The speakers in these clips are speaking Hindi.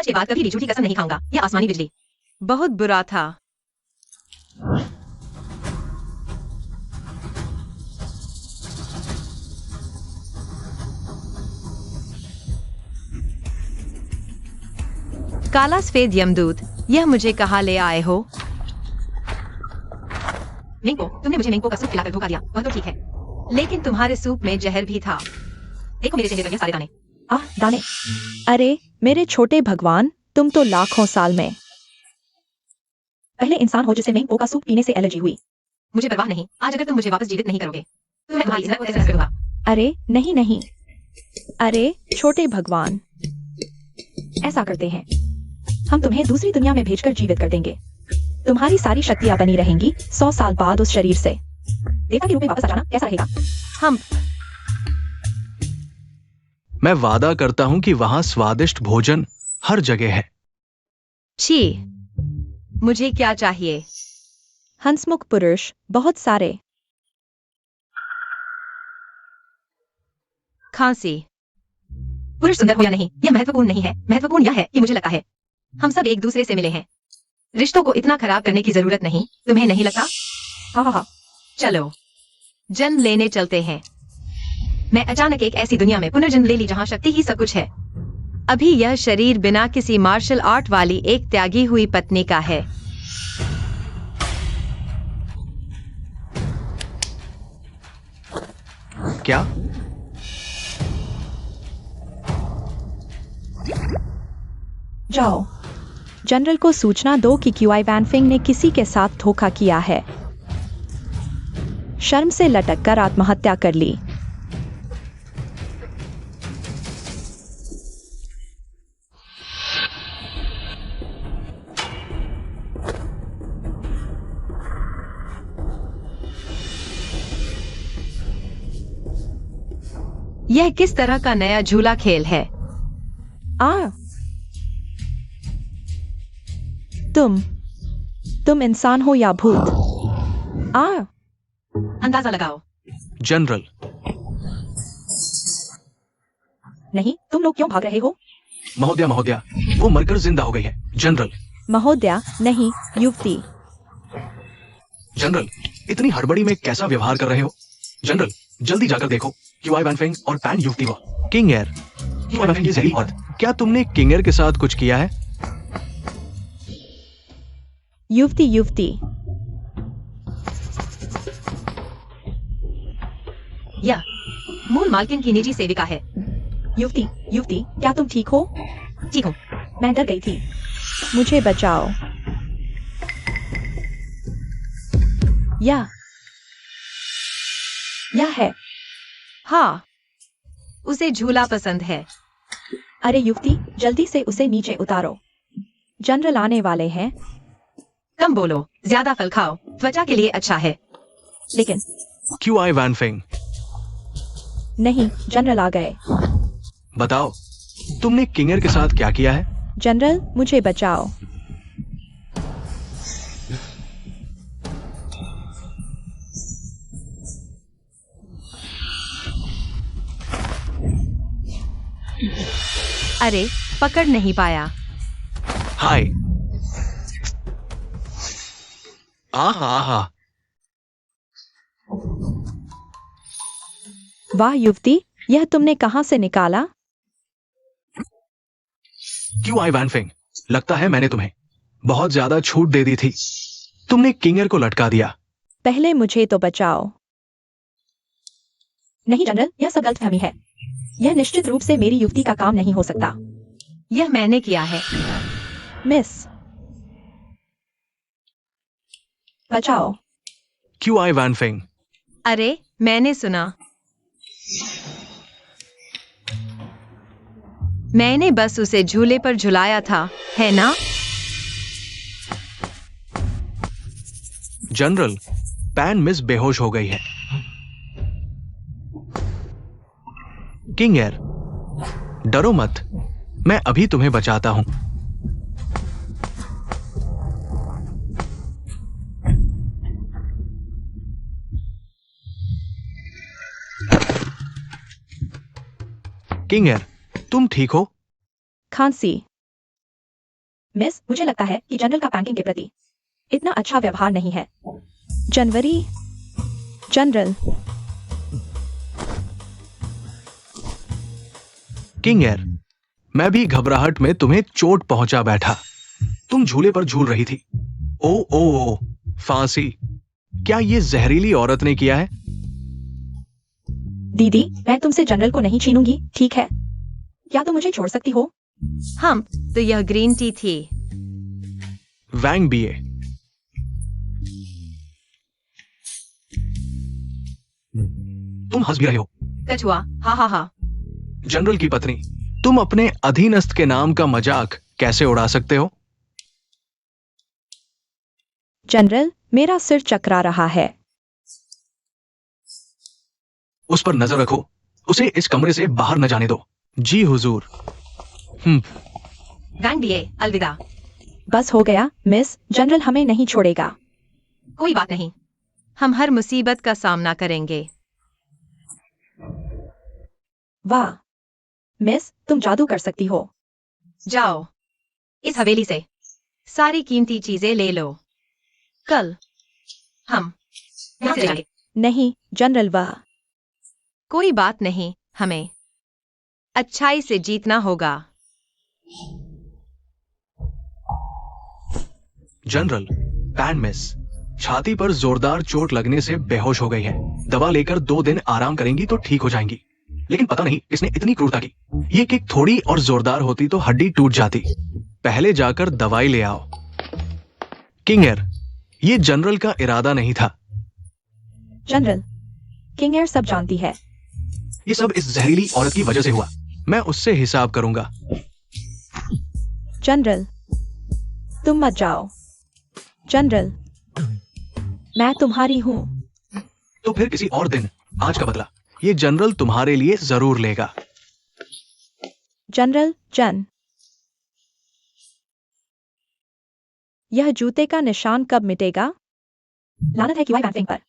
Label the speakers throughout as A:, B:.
A: आज के बाद कभी भी झूठी कसम नहीं खाऊंगा। यह आसमानी बिजली
B: बहुत बुरा था। काला सफेद यमदूत, यह मुझे कहाँ ले आए हो?
A: मिंको, तुमने मुझे मिंको का सूप खिलाकर धोखा दिया। वह तो ठीक है,
B: लेकिन तुम्हारे सूप में जहर भी था।
A: देखो मेरे चेहरे पर ये सारे दाने।
C: दाने। अरे मेरे छोटे भगवान, तुम तो लाखों साल में पहले इंसान हो जिसे मिंको का सूप पीने से एलर्जी हुई।
A: मुझे परवाह नहीं। आज अगर तुम मुझे वापस जीवित नहीं करोगे तो मैं तुम्हारी इज्जत को तहस करूंगा।
C: अरे नहीं नहीं, अरे छोटे भगवान, ऐसा करते हैं, हम तुम्हें दूसरी दुनिया में भेजकर जीवित कर देंगे। तुम्हारी सारी शक्तियां बनी रहेंगी 100 साल बाद उस शरीर से। देवता के रूप में वापस आ जाना कैसा रहेगा?
B: हम
D: मैं वादा करता हूं कि वहां स्वादिष्ट भोजन हर जगह है।
B: छी, मुझे क्या चाहिए?
C: हंसमुख पुरुष, बहुत सारे।
B: खांसी।
A: पुरुष सुंदर हो या नहीं, यह महत्वपूर्ण नहीं है। महत्वपूर्ण यह है कि मुझे लगता है हम सब एक दूसरे से मिले हैं। रिश्तों को इतना खराब करने की जरूरत नहीं, तुम्हें नहीं लगता?
C: हाँ,
B: चलो जन्म लेने चलते हैं।
A: मैं अचानक एक ऐसी दुनिया में पुनर्जन्म ले ली जहाँ शक्ति ही सब कुछ है।
B: अभी यह शरीर बिना किसी मार्शल आर्ट वाली एक त्यागी हुई पत्नी का है।
D: क्या?
C: जाओ, जनरल को सूचना दो कि क्यूआई वैनफिंग ने किसी के साथ धोखा किया है। शर्म से लटक कर आत्महत्या कर ली।
B: यह किस तरह का नया झूला खेल है?
C: तुम इंसान हो या भूत?
A: अंदाजा लगाओ।
D: जनरल।
C: नहीं, तुम लोग क्यों भाग रहे हो?
D: महोदया महोदया, वो मरकर जिंदा हो गई है। जनरल।
C: महोदया नहीं, युवती।
D: जनरल, इतनी हड़बड़ी में कैसा व्यवहार कर रहे हो? जनरल, जल्दी जाकर देखो, क्यूआई वैनफिंग और पैन युवती को। किंग एयर, क्यूआई वैनफिंग की जहरी औरत। क्या तुमने किंग एयर के साथ कुछ किया है?
C: युवती।
A: यह मूल मालकिन की निजी सेविका है।
C: युवती, क्या तुम ठीक हो?
A: ठीक हूँ।
C: मैं डर गई थी। मुझे बचाओ। यह है।
B: हाँ, उसे झूला पसंद है।
C: अरे युवती, जल्दी से उसे नीचे उतारो। जनरल आने वाले हैं।
A: कम बोलो, ज्यादा फल खाओ, त्वचा के लिए अच्छा है।
C: लेकिन
D: क्यूआई वैनफिंग।
C: नहीं, जनरल आ गए।
D: बताओ, तुमने किंग एयर के साथ क्या किया है?
C: जनरल, मुझे बचाओ।
B: अरे, पकड़ नहीं पाया।
D: हाय। आहा।
C: वाह युवती, यह तुमने कहां से निकाला?
D: क्यूआई वैनफिंग, लगता है मैंने तुम्हें बहुत ज्यादा छूट दे दी थी। तुमने किंग एयर को लटका दिया।
C: पहले मुझे तो बचाओ। नहीं जनरल, यह सब गलतफहमी है। यह निश्चित रूप से मेरी युवती का काम नहीं हो सकता।
B: यह मैंने किया है।
C: मिस, बचाओ।
D: क्यूआई वैनफिंग।
B: अरे, मैंने सुना। मैंने बस उसे झूले पर झुलाया था, है ना?
D: जनरल, पैन मिस बेहोश हो गई है। किंग एयर, डरो मत, मैं अभी तुम्हें बचाता हूं। किंग एयर, तुम ठीक हो?
C: खांसी। मिस, मुझे लगता है कि जनरल का पैंकिंग के प्रति इतना अच्छा व्यवहार नहीं है। जनवरी, जनरल।
D: किंग एयर, मैं भी घबराहट में तुम्हें चोट पहुंचा बैठा। तुम झूले पर झूल रही थी। ओ, फांसी। क्या ये जहरीली औरत ने किया है?
C: दीदी, मैं तुमसे जनरल को नहीं छीनूंगी, ठीक है? क्या तुम मुझे छोड़ सकती हो?
B: हम तो यह ग्रीन टी थी।
D: वैंग बीए। तुम हंस भी रहे हो।
A: कछुआ, हा हा हा।
D: जनरल की पत्नी, तुम अपने अधीनस्थ के नाम का मजाक कैसे उड़ा सकते हो?
C: जनरल, मेरा सिर चकरा रहा है।
D: उस पर नजर रखो। उसे इस कमरे से बाहर न जाने दो। जी हुजूर।
A: वैंग बीए, अलविदा।
C: बस हो गया, मिस। जनरल हमें नहीं छोड़ेगा।
A: कोई बात नहीं।
B: हम हर मुसीबत का सामना करेंगे।
C: वाह मिस, तुम जादू कर सकती हो।
A: जाओ इस हवेली से।
B: सारी कीमती चीजें ले लो। कल
A: हम यहाँ से जाएंगे।
C: नहीं जनरल, वह
B: कोई बात नहीं, हमें अच्छाई से जीतना होगा।
D: जनरल, पैन मिस छाती पर जोरदार चोट लगने से बेहोश हो गई है। दवा लेकर 2 दिन आराम करेंगी तो ठीक हो जाएंगी। लेकिन पता नहीं इसने इतनी क्रूरता की। ये किक थोड़ी और जोरदार होती तो हड्डी टूट जाती। पहले जाकर दवाई ले आओ। किंग एयर, ये जनरल का इरादा नहीं था।
C: जनरल, किंग एयर सब जानती है।
D: ये सब इस जहरीली औरत की वजह से हुआ। मैं उससे हिसाब करूंगा।
C: जनरल, तुम मत जाओ। जनरल, मैं तुम्हारी हूं।
D: तो फिर किसी और दिन। आज का बदला ये जनरल तुम्हारे लिए जरूर लेगा।
C: जनरल, यह जूते का निशान कब मिटेगा? लानत है क्यूआई वैनफिंग पर।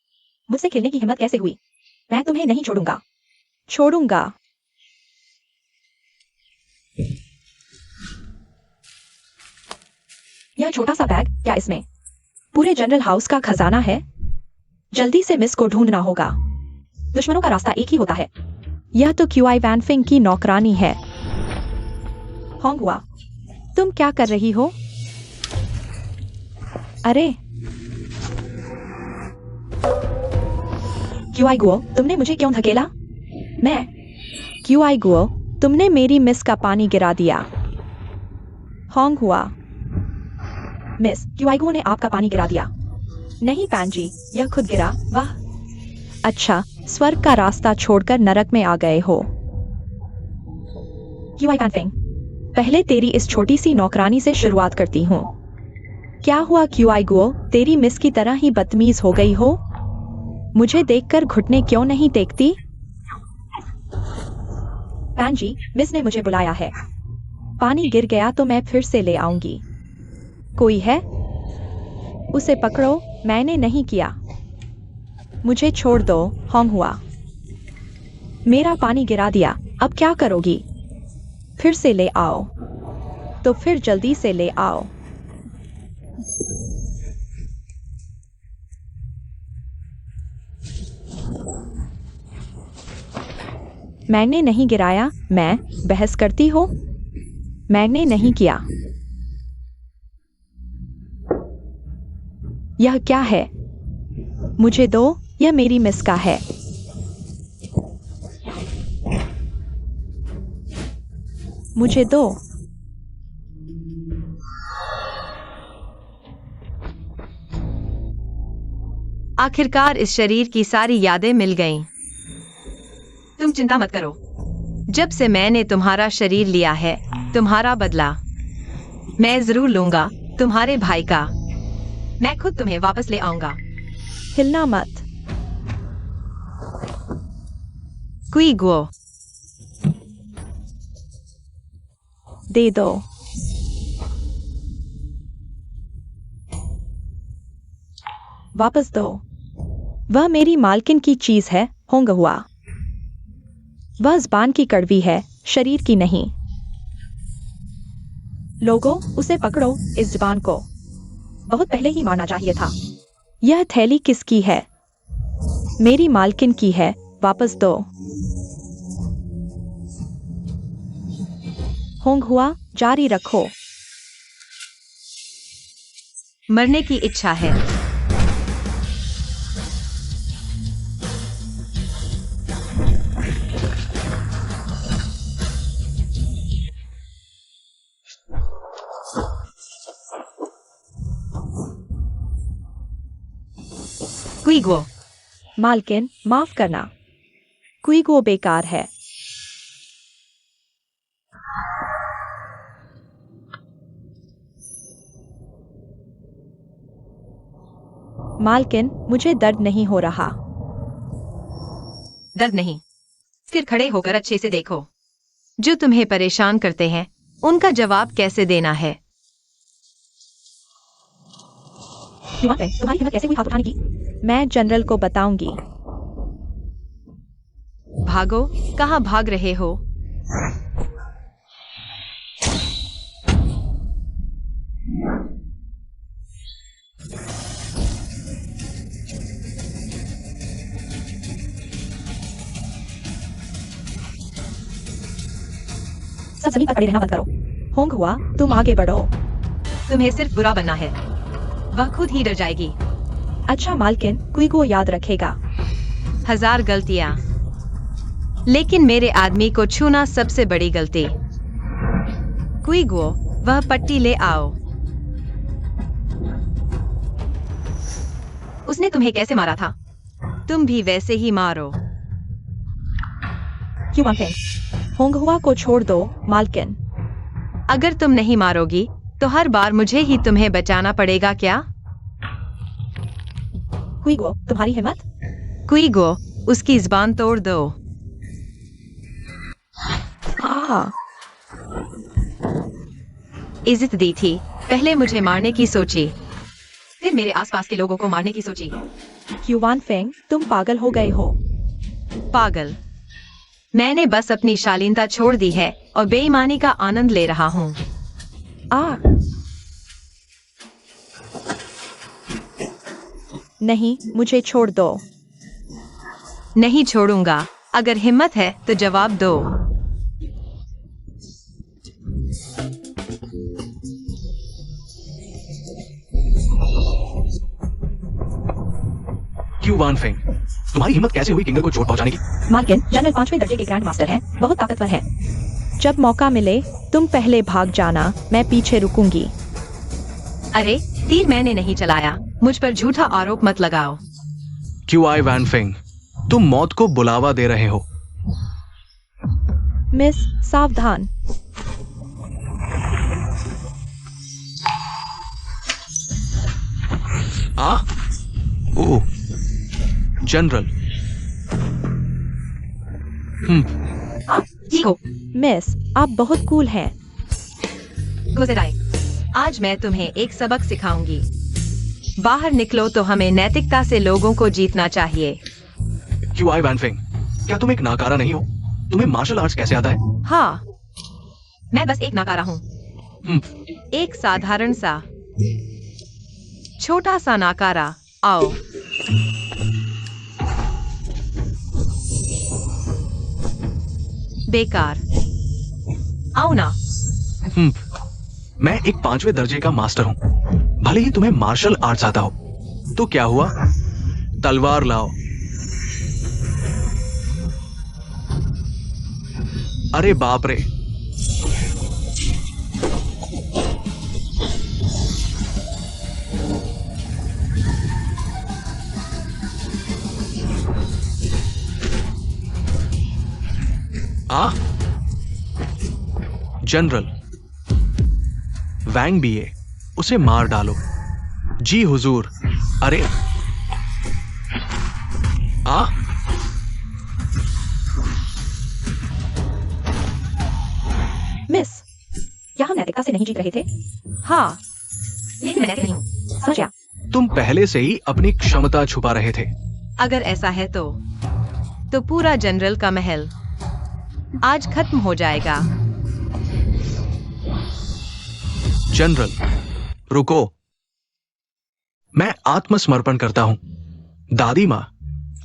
C: मुझसे खेलने की हिम्मत कैसे हुई? मैं तुम्हें नहीं छोड़ूंगा। छोड़ूंगा। यह छोटा सा बैग, क्या इसमें पूरे जनरल हाउस का खजाना है? जल्दी से मिस को ढूंढना होगा। दुश्मनों का रास्ता एक ही होता है। यह तो क्यूआई वैनफिंग की नौकरानी है। होंगहुआ, तुम क्या कर रही हो? अरे क्यूआई गुओ, तुमने मुझे क्यों धकेला? मैं क्यूआई गुओ, तुमने मेरी मिस का पानी गिरा दिया। होंगहुआ, मिस, क्यूआई गुओ ने आपका पानी गिरा दिया। नहीं पैन जी, यह खुद गिरा। वाह, अच्छा, स्वर्ग का रास्ता छोड़कर नरक में आ गए हो। क्यूआई वैनफिंग, पहले तेरी इस छोटी सी नौकरानी से शुरुआत करती हूँ। क्या हुआ क्यूआई गुओ, तेरी मिस की तरह ही बदतमीज हो गई हो? मुझे देखकर घुटने क्यों नहीं टेकती? पैन जी, मिस ने मुझे बुलाया है। पानी गिर गया तो मैं फिर से ले आऊंगी। कोई है? उसे पकड़ो। मैंने नहीं किया। मुझे छोड़ दो। होंगहुआ, मेरा पानी गिरा दिया, अब क्या करोगी? फिर से ले आओ। तो फिर जल्दी से ले आओ। मैंने नहीं गिराया। मैं बहस करती हो? मैंने नहीं किया। यह क्या है? मुझे दो, यह मेरी मिस का है। मुझे दो।
B: आखिरकार इस शरीर की सारी यादें मिल गईं।
A: तुम चिंता मत करो।
B: जब से मैंने तुम्हारा शरीर लिया है, तुम्हारा बदला मैं जरूर लूंगा। तुम्हारे भाई का।
A: मैं खुद तुम्हें वापस ले आऊंगा।
C: हिलना मत।
B: क्वी गुओ,
C: दे दो। वापस दो। वह मेरी मालकिन की चीज है। होंगहुआ, वह ज़बान की कड़वी है, शरीर की नहीं। लोगों, उसे पकड़ो, इस जबान को बहुत पहले ही मारना चाहिए था। यह थैली किसकी है? मेरी मालकिन की है, वापस दो। होंग हुआ, जारी रखो।
B: मरने की इच्छा है। क्विगो,
C: मालकिन, माफ करना, क्विगो बेकार है। मालकिन, मुझे दर्द नहीं हो रहा।
A: दर्द नहीं, फिर खड़े होकर अच्छे से देखो।
B: जो तुम्हें परेशान करते हैं उनका जवाब कैसे देना है?
C: तुम्हारी हिम्मत कैसे हुई हाथ उठाने की? मैं जनरल को बताऊंगी।
B: भागो, कहाँ भाग रहे हो?
C: सब जमीन पर पड़े रहना बंद करो। होंग हुआ, तुम आगे बढ़ो।
A: तुम्हें सिर्फ बुरा बनना है, वह खुद ही डर जाएगी।
C: अच्छा मालकिन, क्विगो याद रखेगा।
B: 1000 गलतियां, लेकिन मेरे आदमी को छूना सबसे बड़ी गलती। क्विगो, वह पट्टी ले आओ।
A: उसने तुम्हें कैसे मारा था?
B: तुम भी वैसे ही मारो।
C: क्यों मानते? होंग हुआ को छोड़ दो, मालकिन।
B: अगर तुम नहीं मारोगी तो हर बार मुझे ही तुम्हें बचाना पड़ेगा क्या?
C: क्विगो, तुम्हारी हिम्मत?
B: क्विगो, उसकी जुबान तोड़ दो। इज्जत दी थी, पहले मुझे मारने की सोची,
A: फिर मेरे आसपास के लोगों को मारने की सोची।
C: क्यूवान फेंग, तुम पागल हो गए हो।
B: पागल? मैंने बस अपनी शालीनता छोड़ दी है और बेईमानी का आनंद ले रहा हूँ।
C: नहीं, मुझे छोड़ दो।
B: नहीं छोड़ूंगा। अगर हिम्मत है तो जवाब दो।
D: क्यू वान फेंग, तुम्हारी हिम्मत कैसे हुई किंगर को चोट पहुंचाने की?
C: मालकिन, जनरल 5वें दर्जे के ग्रैंड मास्टर हैं, बहुत ताकतवर है। जब मौका मिले तुम पहले भाग जाना, मैं पीछे रुकूंगी।
A: अरे, तीर मैंने नहीं चलाया, मुझ पर झूठा आरोप मत लगाओ।
D: क्यू आई वैन फेंग, तुम मौत को बुलावा दे रहे हो।
C: मिस, सावधान।
D: ओह, जनरल।
A: चीको,
C: मिस, आप बहुत कूल हैं।
A: गुजराए।
B: आज मैं तुम्हें एक सबक सिखाऊंगी। बाहर निकलो तो हमें नैतिकता से लोगों को जीतना चाहिए।
D: क्यू आई वैन फेंग, क्या तुम एक नाकारा नहीं हो? तुम्हें मार्शल आर्ट्स कैसे आता है?
B: हाँ,
A: मैं बस एक नाकारा हूँ।
B: एक साधारण सा छोटा सा नाकारा। आओ। बेकार।
A: आओ ना।
D: मैं एक 5वें दर्जे का मास्टर हूँ। भले ही तुम्हें मार्शल आर्ट्स आता हो, तो क्या हुआ? तलवार लाओ। अरे बाप रे! जनरल, वैंग भी है, उसे मार डालो। जी हुजूर। अरे
C: मिस, क्या हम नैतिकता से नहीं जीत रहे थे?
B: हाँ,
A: लेकिन मैं नैतिक नहीं हूँ,
C: समझ गया।
D: तुम पहले से ही अपनी क्षमता छुपा रहे थे।
B: अगर ऐसा है तो पूरा जनरल का महल आज खत्म हो जाएगा।
D: जनरल, रुको। मैं आत्मसमर्पण करता हूं। दादी माँ,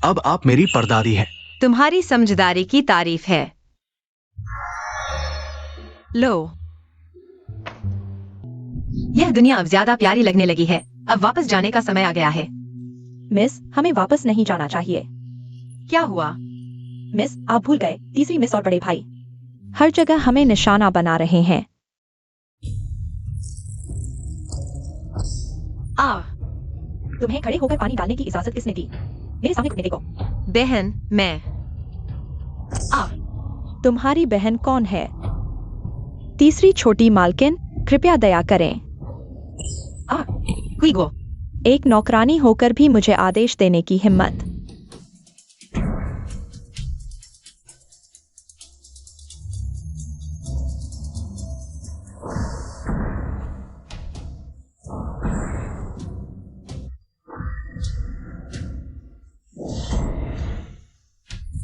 D: अब आप मेरी परदादी हैं।
B: तुम्हारी समझदारी की तारीफ है। लो,
A: यह दुनिया अब ज्यादा प्यारी लगने लगी है। अब वापस जाने का समय आ गया है।
C: मिस, हमें वापस नहीं जाना चाहिए।
A: क्या हुआ?
C: मिस, आप भूल गए, तीसरी मिस और बड़े भाई हर जगह हमें निशाना बना रहे हैं। तुम्हें खड़े होकर पानी डालने की इजाजत किसने दी? मेरे सामने घुटने टेको।
B: बहन, मैं।
C: तुम्हारी बहन कौन है? तीसरी छोटी मालकिन, कृपया दया करें।
A: हुईगो,
C: एक नौकरानी होकर भी मुझे आदेश देने की हिम्मत।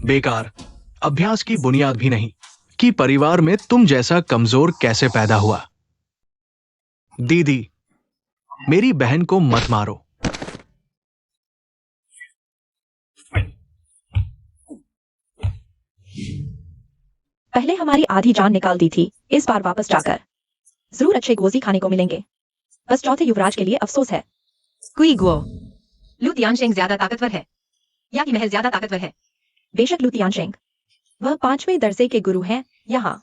D: बेकार, अभ्यास की बुनियाद भी नहीं कि परिवार में तुम जैसा कमजोर कैसे पैदा हुआ। दीदी, मेरी बहन को मत मारो।
C: पहले हमारी आधी जान निकाल दी थी, इस बार वापस जाकर जरूर अच्छे गोजी खाने को मिलेंगे। बस चौथे युवराज के लिए अफसोस है।
A: हुईगो, लू तियानशेंग ज्यादा ताकतवर है या कि महल ज्यादा ताकतवर है?
C: बेशक लू तियानशेंग, वह 5वें दर्जे के गुरु हैं। यहाँ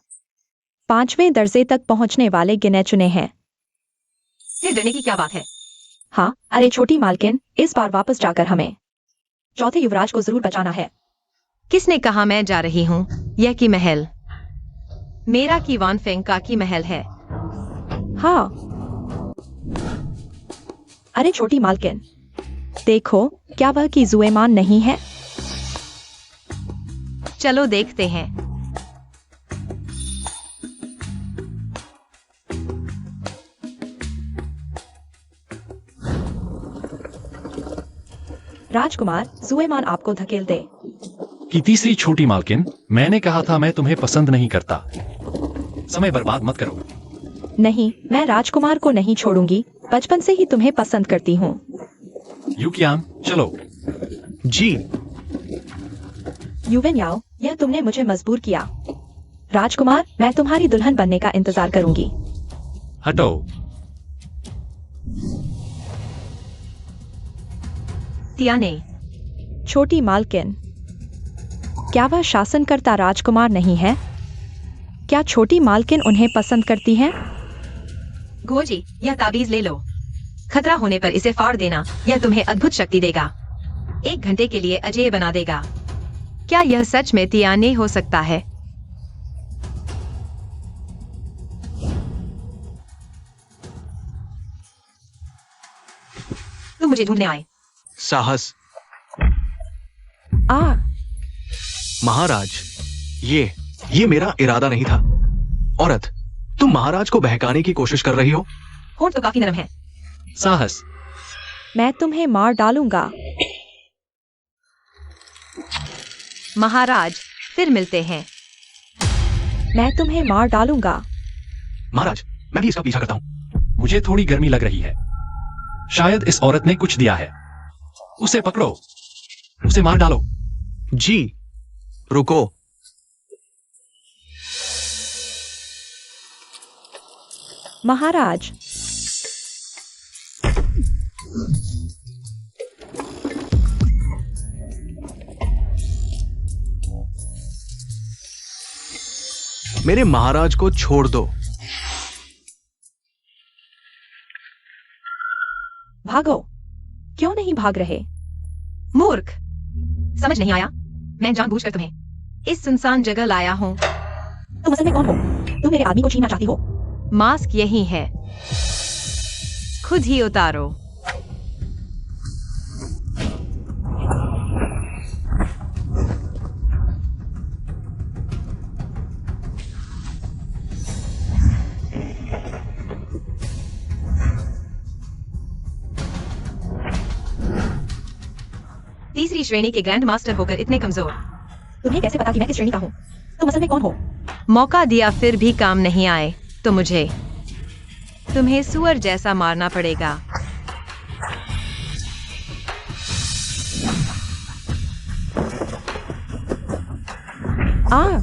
C: 5वें दर्जे तक पहुँचने वाले गिने चुने हैं।
A: फिर डरने की क्या बात है?
C: हाँ, अरे छोटी मालकिन, इस बार वापस जाकर हमें चौथे युवराज को जरूर बचाना है।
B: किसने कहा मैं जा रही हूँ? यह की महल मेरा की वान फेंग का की महल है।
C: हाँ, अरे छोटी मालकिन, देखो क्या वह की जुएमान नहीं है?
B: चलो देखते हैं।
C: राजकुमार, जुएमान आपको धकेल दे।
E: कि तीसरी छोटी मालकिन, मैंने कहा था मैं तुम्हें पसंद नहीं करता। समय बर्बाद मत करो।
C: नहीं, मैं राजकुमार को नहीं छोड़ूंगी। बचपन से ही तुम्हें पसंद करती हूँ।
E: यूकियान, चलो।
D: जी।
C: युवेन याओ, यह तुमने मुझे मजबूर किया। राजकुमार, मैं तुम्हारी दुल्हन बनने का इंतजार करूंगी।
E: हटो।
A: तियाने,
C: छोटी मालकिन, क्या वह शासनकर्ता राजकुमार नहीं है? क्या छोटी मालकिन उन्हें पसंद करती हैं?
A: गोजी, यह ताबीज ले लो। खतरा होने पर इसे फाड़ देना। यह तुम्हें अद्भुत शक्ति देगा। 1 घंटे के लिए अजेय बना देगा।
B: क्या यह सच में तियाने हो सकता है?
A: तुम मुझे ढूंढने आए।
D: साहस। महाराज, ये मेरा इरादा नहीं था। औरत, तुम महाराज को बहकाने की कोशिश कर रही हो।
A: होंठ तो काफी नरम है।
E: साहस।
C: मैं तुम्हें मार डालूंगा।
B: महाराज, फिर मिलते हैं।
C: मैं तुम्हें मार डालूंगा।
D: महाराज, मैं भी इसका पीछा करता हूं।
E: मुझे थोड़ी गर्मी लग रही है। शायद इस औरत ने कुछ दिया है। उसे पकड़ो, उसे मार डालो।
D: जी, रुको।
C: महाराज,
D: मेरे महाराज को छोड़ दो।
C: भागो। क्यों नहीं भाग रहे?
A: मूर्ख, समझ नहीं आया? मैं जानबूझकर तुम्हें
B: इस सुनसान जगह लाया हूँ।
C: तुम असल में कौन हो? तुम मेरे आदमी को छीनना चाहती हो?
B: मास्क यही है, खुद ही उतारो।
A: तीसरी श्रेणी के ग्रैंड मास्टर होकर इतने कमजोर।
C: तुम्हें कैसे पता कि मैं किस श्रेणी का हूँ? तुम असल में कौन हो?
B: मौका दिया फिर भी काम नहीं आए तो मुझे तुम्हें सुअर जैसा मारना पड़ेगा।
C: आ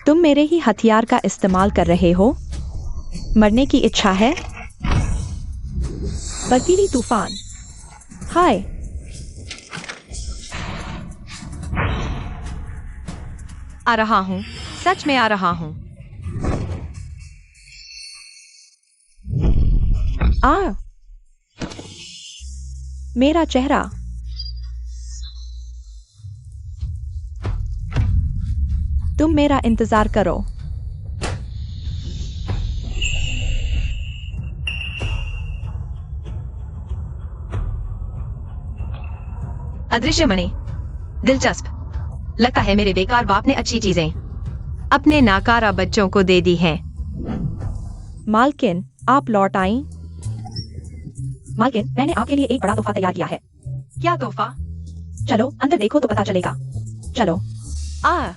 C: तुम मेरे ही हथियार का इस्तेमाल कर रहे हो? मरने की इच्छा है? बर्फीली तूफान। हाय।
B: आ रहा हूँ, सच में आ रहा हूँ।
C: आ मेरा चेहरा। तुम मेरा इंतजार करो।
A: अदृश्य मणि, दिलचस्प। लगता है मेरे बेकार बाप ने अच्छी चीजें
B: अपने नाकारा बच्चों को दे दी हैं।
C: मालकिन, आप लौट आई। मालकिन, मैंने आपके लिए एक बड़ा तोहफा तैयार किया है।
A: क्या तोहफा?
C: चलो अंदर देखो तो पता चलेगा। चलो।
B: आ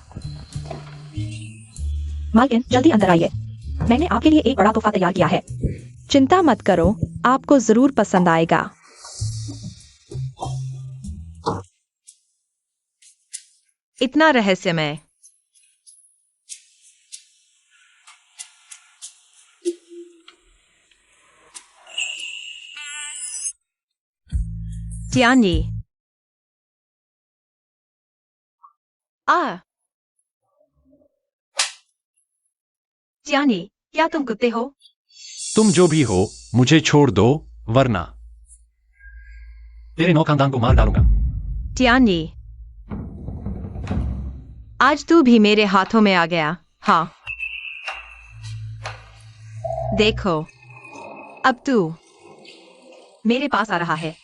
C: मालकिन, जल्दी अंदर आइए। मैंने आपके लिए एक बड़ा तोहफा तैयार किया है। चिंता मत करो, आपको जरूर पसंद आएगा।
B: इतना रहस्यमय। टियानी।
A: जियानी, क्या तुम कुत्ते हो?
E: तुम जो भी हो, मुझे छोड़ दो, वरना तेरे 9 खानदान को मार डालूंगा।
B: टियानी, आज तू भी मेरे हाथों में आ गया। हाँ, देखो, अब तू
A: मेरे पास आ रहा है।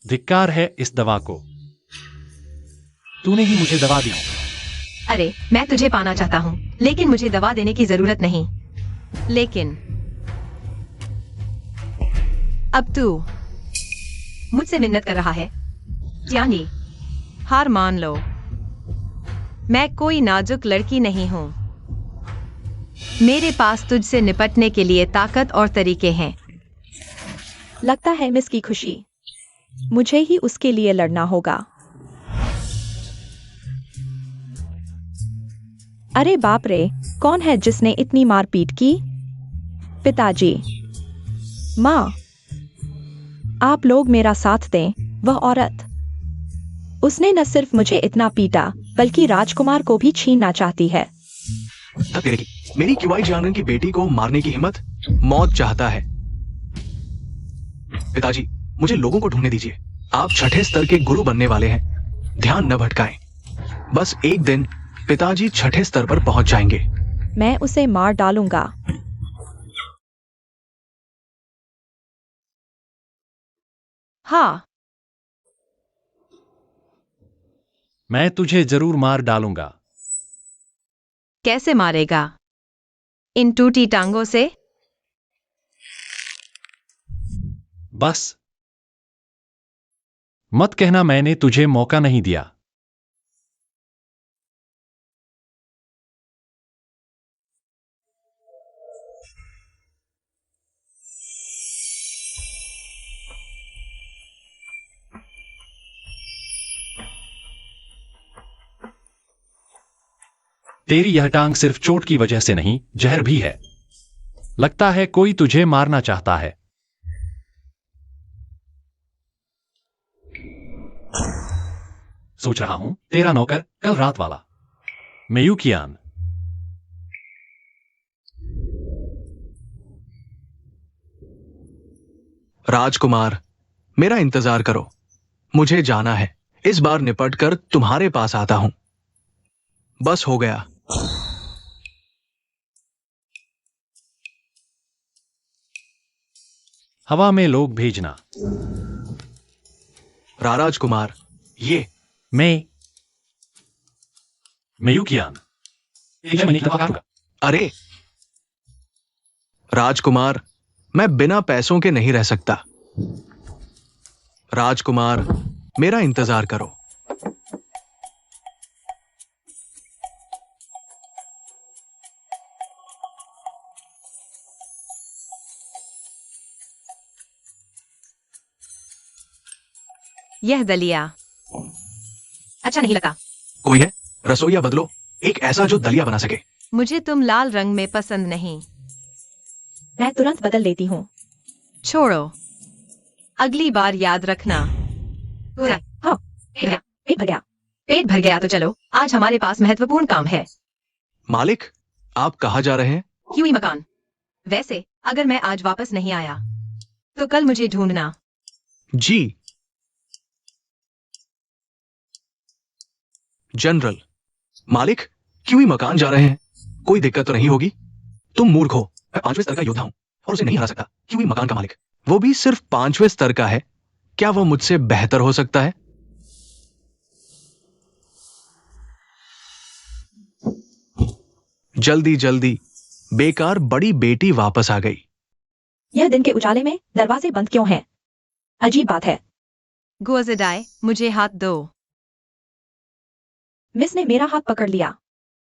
E: धिक्कार है इस दवा को। तूने ही मुझे दवा दी।
A: अरे, मैं तुझे पाना चाहता हूँ, लेकिन मुझे दवा देने की जरूरत नहीं।
B: लेकिन अब तू
A: मुझसे मिन्नत कर रहा है। जियानी,
B: हार मान लो। मैं कोई नाजुक लड़की नहीं हूं। मेरे पास तुझसे निपटने के लिए ताकत और तरीके हैं।
C: लगता है मिस की खुशी। मुझे ही उसके लिए लड़ना होगा। अरे बाप रे, कौन है जिसने इतनी मारपीट की? पिताजी, माँ, आप लोग मेरा साथ दें। वह औरत, उसने न सिर्फ मुझे इतना पीटा, बल्कि राजकुमार को भी छीनना चाहती है।
D: तेरे की मेरी क्यूआई जानन की बेटी को मारने की हिम्मत? मौत चाहता है। पिताजी, मुझे लोगों को ढूंढने दीजिए। आप 6ठे स्तर के गुरु बनने वाले हैं। ध्यान न भटकाएं। बस एक दिन पिताजी 6ठे स्तर पर पहुंच जाएंगे।
C: मैं उसे मार डालूंगा।
B: हाँ,
E: मैं तुझे जरूर मार डालूंगा।
B: कैसे मारेगा? इन टूटी टांगों से?
E: बस मत कहना मैंने तुझे मौका नहीं दिया। तेरी यह टांग सिर्फ चोट की वजह से नहीं, जहर भी है। लगता है कोई तुझे मारना चाहता है। सोच रहा हूं, तेरा नौकर कल रात वाला मेयुकियान।
D: राजकुमार, मेरा इंतजार करो। मुझे जाना है। इस बार निपट कर तुम्हारे पास आता हूं। बस हो गया।
E: हवा में लोग भेजना।
D: राजकुमार, ये
E: मेयुकियान। एक महीने तक आऊंगा।
D: अरे राजकुमार, मैं बिना पैसों के नहीं रह सकता। राजकुमार, मेरा इंतजार करो।
B: यह दलिया।
A: अच्छा नहीं लगा।
D: कोई है? रसोईया बदलो, एक ऐसा जो दलिया बना सके।
B: मुझे तुम लाल रंग में पसंद नहीं।
C: मैं तुरंत बदल देती हूँ।
B: छोड़ो, अगली बार याद रखना।
A: पूरा
C: हाँ,
A: पेट भर गया।
C: पेट भर गया।
A: पेट भर गया तो चलो, आज हमारे पास महत्वपूर्ण काम है।
D: मालिक, आप कहाँ जा रहे हैं?
A: क्यूई मकान। वैसे अगर मैं आज वापस नहीं आया तो कल मुझे ढूंढना।
D: जी जनरल। मालिक, क्यों मकान जा रहे हैं? कोई दिक्कत तो नहीं होगी? तुम मूर्ख हो, मैं 5वें स्तर का योद्धा हूं और उसे नहीं हरा सकता। क्यों मकान का मालिक, वो भी सिर्फ 5वें स्तर का है। क्या वो मुझसे बेहतर हो सकता है? जल्दी जल्दी, बेकार बड़ी बेटी वापस आ गई।
C: यह दिन के उजाले में दरवाजे बंद क्यों हैं? अजीब बात है।
B: गुआज़ेडाई, मुझे हाथ दो।
C: मिस ने मेरा हाथ पकड़ लिया।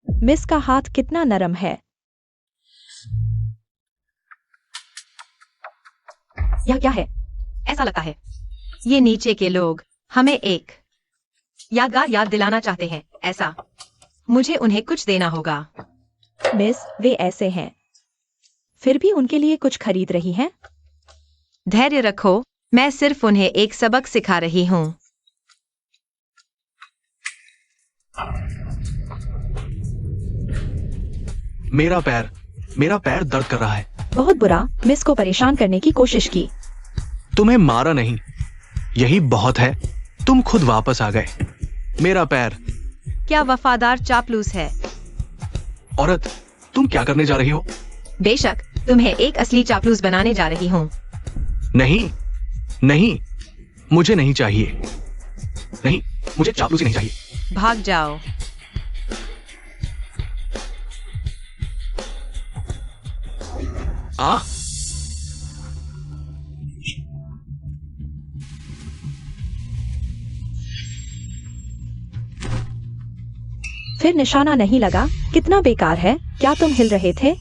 C: मिस का हाथ कितना नरम है।
A: यह क्या है? ऐसा लगता है
B: ये नीचे के लोग हमें एक
A: यादगार याद दिलाना चाहते हैं। ऐसा मुझे उन्हें कुछ देना होगा।
C: मिस, वे ऐसे हैं। फिर भी उनके लिए कुछ खरीद रही हैं?
B: धैर्य रखो, मैं सिर्फ उन्हें एक सबक सिखा रही हूँ।
D: मेरा पैर दर्द कर रहा है।
C: बहुत बुरा। मिस को परेशान करने की कोशिश की।
D: तुम्हें मारा नहीं, यही बहुत है। तुम खुद वापस आ गए। मेरा पैर।
B: क्या वफादार चापलूस है।
D: औरत, तुम क्या करने जा रही हो?
A: बेशक तुम्हें एक असली चापलूस बनाने जा रही हूँ।
D: नहीं नहीं, मुझे नहीं चाहिए। नहीं, मुझे चापलूसी नहीं चाहिए।
B: भाग जाओ।
D: आ
C: फिर निशाना नहीं लगा। कितना बेकार है। क्या तुम हिल रहे थे?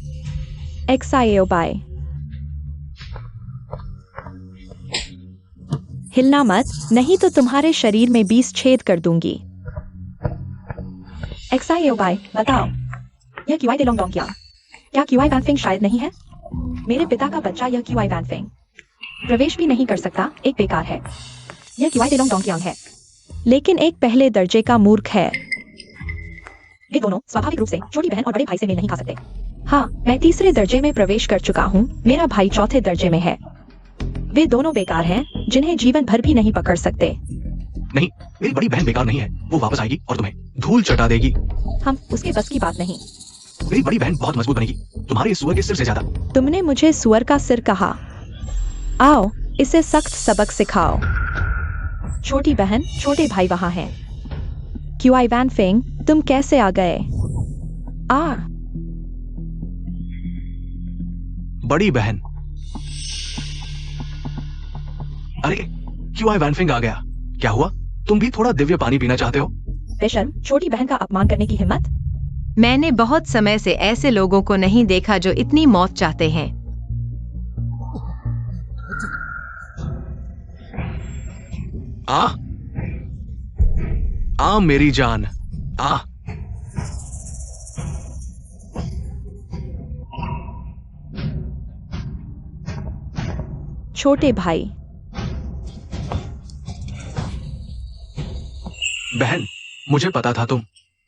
C: एक्साएओ बाय। हिलना मत, नहीं तो तुम्हारे शरीर में 20 छेद कर दूंगी। एक्साएओ बाय, बताओ, यह क्यूआई डेलोंग डोंग क्या क्यूआई वैनफिंग शायद नहीं है? मेरे पिता का बच्चा यह क्यूआई वैनफिंग प्रवेश भी नहीं कर सकता। एक बेकार है। यह क्यूआई डेलोंग डोंग है, लेकिन एक पहले दर्जे का मूर्ख है। वे दोनों स्वाभाविक रूप से छोटी बहन और बड़े भाई से मेल नहीं खा सकते। हाँ, मैं 3रे दर्जे में प्रवेश कर चुका हूँ। मेरा भाई 4थे दर्जे में है। वे दोनों बेकार हैं, जिन्हें जीवन भर भी नहीं पकड़ सकते।
D: नहीं, मेरी बड़ी बहन बेकार नहीं है। वो वापस आएगी और तुम्हें धूल चटा देगी।
C: हम उसके बस की बात नहीं।
D: मेरी बड़ी बहन बहुत मजबूत बनेगी, तुम्हारे इस सुअर के सिर से ज्यादा।
C: तुमने मुझे सुअर का सिर कहा। आओ, इसे सख्त सबक सिखाओ। छोटी बहन, छोटे भाई वहां हैं। क्यूआई वैनफिंग, तुम कैसे आ गए?
D: बड़ी बहन। अरे, क्यों वैनफिंग आ गया? क्या हुआ? तुम भी थोड़ा दिव्य पानी पीना चाहते हो?
C: बेशर्म, छोटी बहन का अपमान करने की हिम्मत।
B: मैंने बहुत समय से ऐसे लोगों को नहीं देखा जो इतनी मौत चाहते हैं।
D: आ मेरी जान, आ।
C: छोटे भाई।
D: बहन, मुझे पता था तुम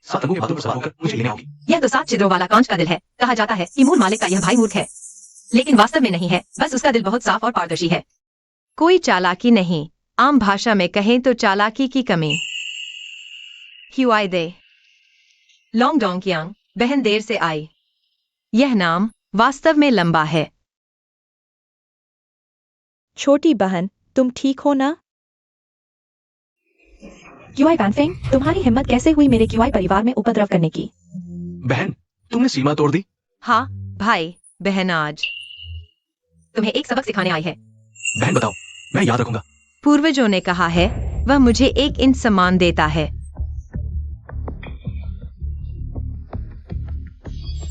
D: 7 अंगों के बातों पर सवार होकर मुझे लेने आओगी।
A: यह तो 7 छिद्रों वाला कांच का दिल है। कहा जाता है कि मूल मालिक का यह भाई मूर्ख है, लेकिन वास्तव में नहीं है। बस उसका दिल बहुत साफ और पारदर्शी है।
B: कोई चालाकी नहीं, आम भाषा में कहें तो चालाकी की कमी। क्यूआई दे
A: लॉन्ग डोंग यांग,
B: बहन देर से आई। यह नाम वास्तव में लंबा है।
C: छोटी बहन, तुम ठीक हो ना? क्यूआई वैनफिंग, तुम्हारी हिम्मत कैसे हुई मेरे क्यूआई परिवार में उपद्रव करने की?
D: बहन, तुमने सीमा तोड़ दी।
B: हाँ भाई, बहन आज
A: तुम्हें एक सबक सिखाने आई है।
D: बहन बताओ, मैं याद रखूंगा।
B: पूर्वजों ने कहा है, वह मुझे एक इंच सम्मान देता है।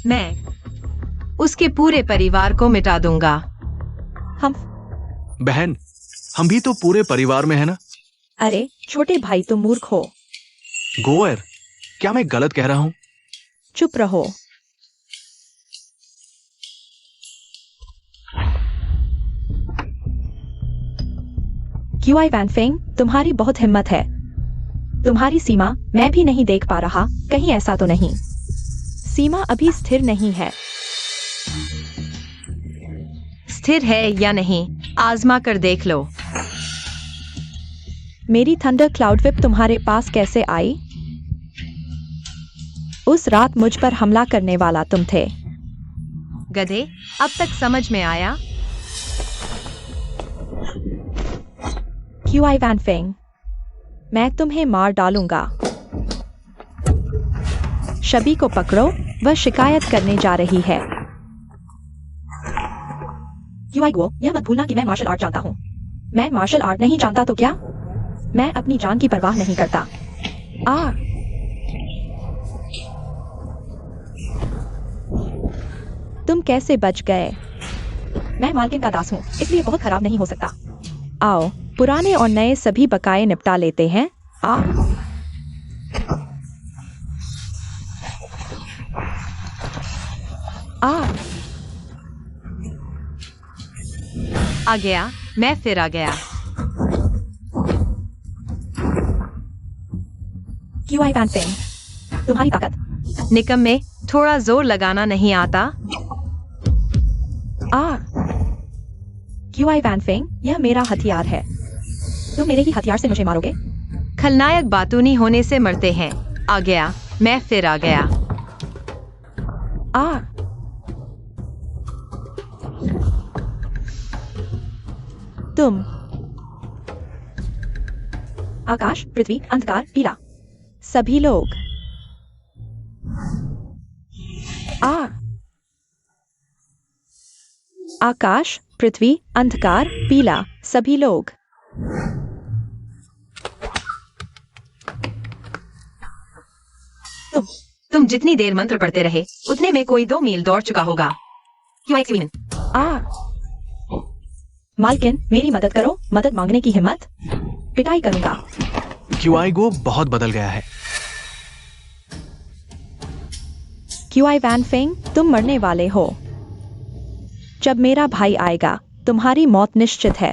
B: मैं उसके पूरे परिवार को मिटा दूंगा।
C: हम
D: बहन, हम भी तो पूरे परिवार में है ना?
C: अरे छोटे भाई तुम मूर्ख हो।
D: गोयर, क्या मैं गलत कह रहा हूं?
C: चुप रहो। क्यूआई वैनफेंग, तुम्हारी बहुत हिम्मत है। तुम्हारी सीमा मैं भी नहीं देख पा रहा, कहीं ऐसा तो नहीं? सीमा अभी स्थिर नहीं है।
B: स्थिर है या नहीं, आजमा कर देख लो।
C: मेरी थंडर क्लाउड विप तुम्हारे पास कैसे आई? उस रात मुझ पर हमला करने वाला तुम थे।
B: गधे, अब तक समझ में आया?
C: क्यूआई वैनफेंग, मैं तुम्हें मार डालूंगा। शबी को पकड़ो, वह शिकायत करने जा रही है। क्यूआई गो, यह मत भूलना कि मैं मार्शल आर्ट जानता हूँ। मैं मार्शल आर्ट नहीं जानता तो क्या? मैं अपनी जान की परवाह नहीं करता। आ तुम कैसे बच गए? मैं मालकिन का दास हूँ, इसलिए बहुत खराब नहीं हो सकता। आओ, पुराने और नए सभी बकाए निपटा लेते हैं।
B: आ गया, मैं फिर आ गया।
C: क्यूआई वैनफेंग, तुम्हारी ताकत।
B: निकम्मे, थोड़ा जोर लगाना नहीं आता?
C: क्यूआई वैनफेंग, यह मेरा हथियार है। तुम मेरे ही हथियार से मुझे मारोगे?
B: खलनायक बातूनी होने से मरते हैं। आ गया, मैं फिर आ गया।
C: तुम आकाश, पृथ्वी, अंधकार, पीला, सभी लोग। आकाश, पृथ्वी, अंधकार, पीला, सभी लोग।
A: तुम जितनी देर मंत्र पढ़ते रहे, उतने में कोई 2 मील दौड़ चुका होगा। क्यूआई क्वीन,
C: मालकिन, मेरी मदद करो। मदद मांगने की हिम्मत? पिटाई करूंगा।
D: क्यूआई गो बहुत बदल गया है।
C: क्यूआई वैनफेंग, तुम मरने वाले हो। जब मेरा भाई आएगा, तुम्हारी मौत निश्चित है।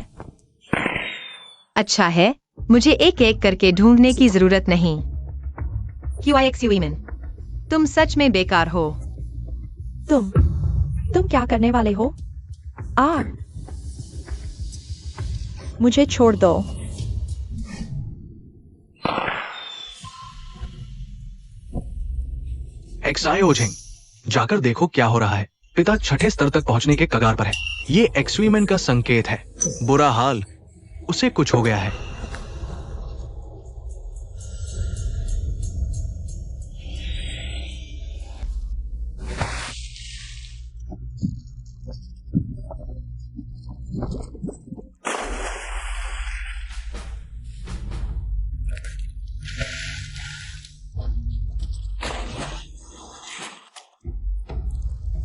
B: अच्छा है, मुझे एक एक करके ढूंढने की जरूरत नहीं।
A: क्यूआई एक्सयूवीमेन,
B: तुम सच में बेकार हो।
C: तुम क्या करने वाले हो? मुझे छोड़ दो।
D: एक्साई ओझिंग, जाकर देखो क्या हो रहा है। पिता छठे स्तर तक पहुंचने के कगार पर है। ये एक्सवीमेन का संकेत है। बुरा हाल, उसे कुछ हो गया है।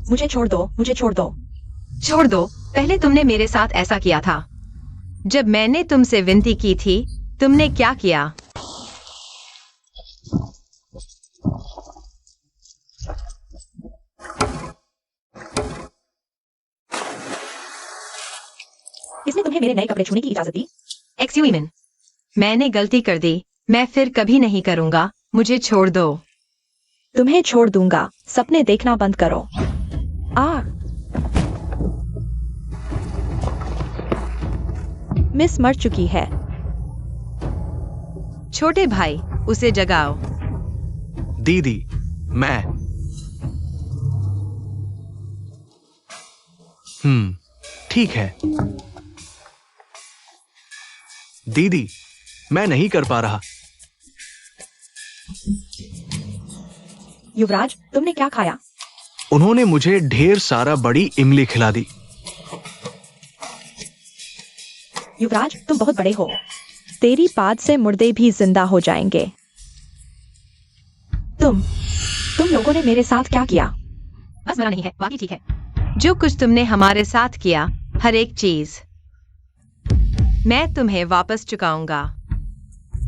C: मुझे छोड़ दो, मुझे छोड़ दो।
A: छोड़ दो। पहले तुमने मेरे साथ ऐसा किया था।
B: जब मैंने तुमसे विनती की थी, तुमने क्या किया?
C: किसने तुम्हें मेरे नए कपड़े छूने की इजाजत दी?
A: एक्सयूवीमेन,
B: मैंने गलती कर दी, मैं फिर कभी नहीं करूंगा। मुझे छोड़ दो।
C: तुम्हें छोड़ दूंगा। सपने देखना बंद करो। मिस मर चुकी है।
B: छोटे भाई, उसे जगाओ।
D: दीदी, मैं ठीक है। दीदी, मैं नहीं कर पा रहा।
C: युवराज, तुमने क्या खाया?
D: उन्होंने मुझे ढेर सारा बड़ी इमली खिला दी।
C: युवराज, तुम बहुत बड़े हो। तेरी पाद से मुर्दे भी जिंदा हो जाएंगे। तुम लोगों ने मेरे साथ क्या किया?
A: बस मना नहीं है, बाकी ठीक है।
B: जो कुछ तुमने हमारे साथ किया, हर एक चीज, मैं तुम्हें वापस चुकाऊंगा।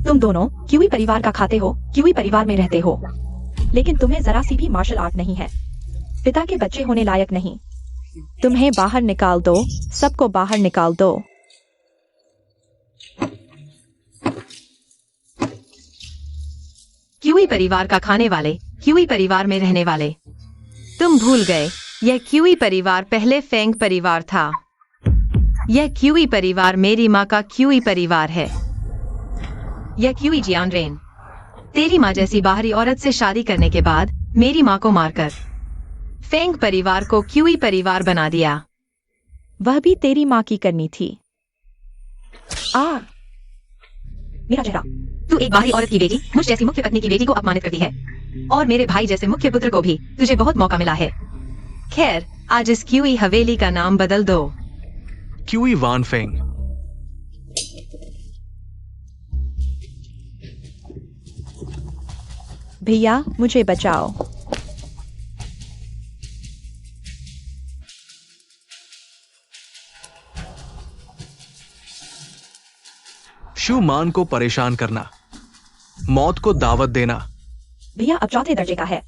C: तुम दोनों क्यूई परिवार का खाते हो, क्यूई परिवार में रहते हो, लेकिन तुम्हें जरा सी भी मार्शल आर्ट नहीं है। पिता के बच्चे होने लायक नहीं। तुम्हें बाहर निकाल दो, सबको बाहर निकाल दो।
A: क्यूई परिवार का खाने वाले, क्यूई परिवार में रहने वाले।
B: तुम भूल गए, यह क्यूई परिवार पहले फेंग परिवार था। यह क्यूई परिवार मेरी माँ का क्यूई परिवार है।
A: यह क्यूई जियानरेन, तेरी माँ जैसी बाहरी औरत से शादी करने के बाद मेरी माँ को मारकर
B: फेंग परिवार को क्यूई परिवार बना दिया।
C: वह भी तेरी माँ की करनी थी। मेरा चेहरा।
A: तू एक बाहरी औरत की बेटी, मुझ जैसी मुख्य पत्नी की बेटी को अपमानित करती है, और मेरे भाई जैसे मुख्य पुत्र को भी तुझे बहुत मौका मिला है।
B: खैर, आज इस क्यूई हवेली का नाम बदल दो।
D: क्यूई वान फेंग।
C: भैया मुझे बचाओ।
D: शू मान को परेशान करना, मौत को दावत देना।
C: भैया अब चौथे दर्जे का है।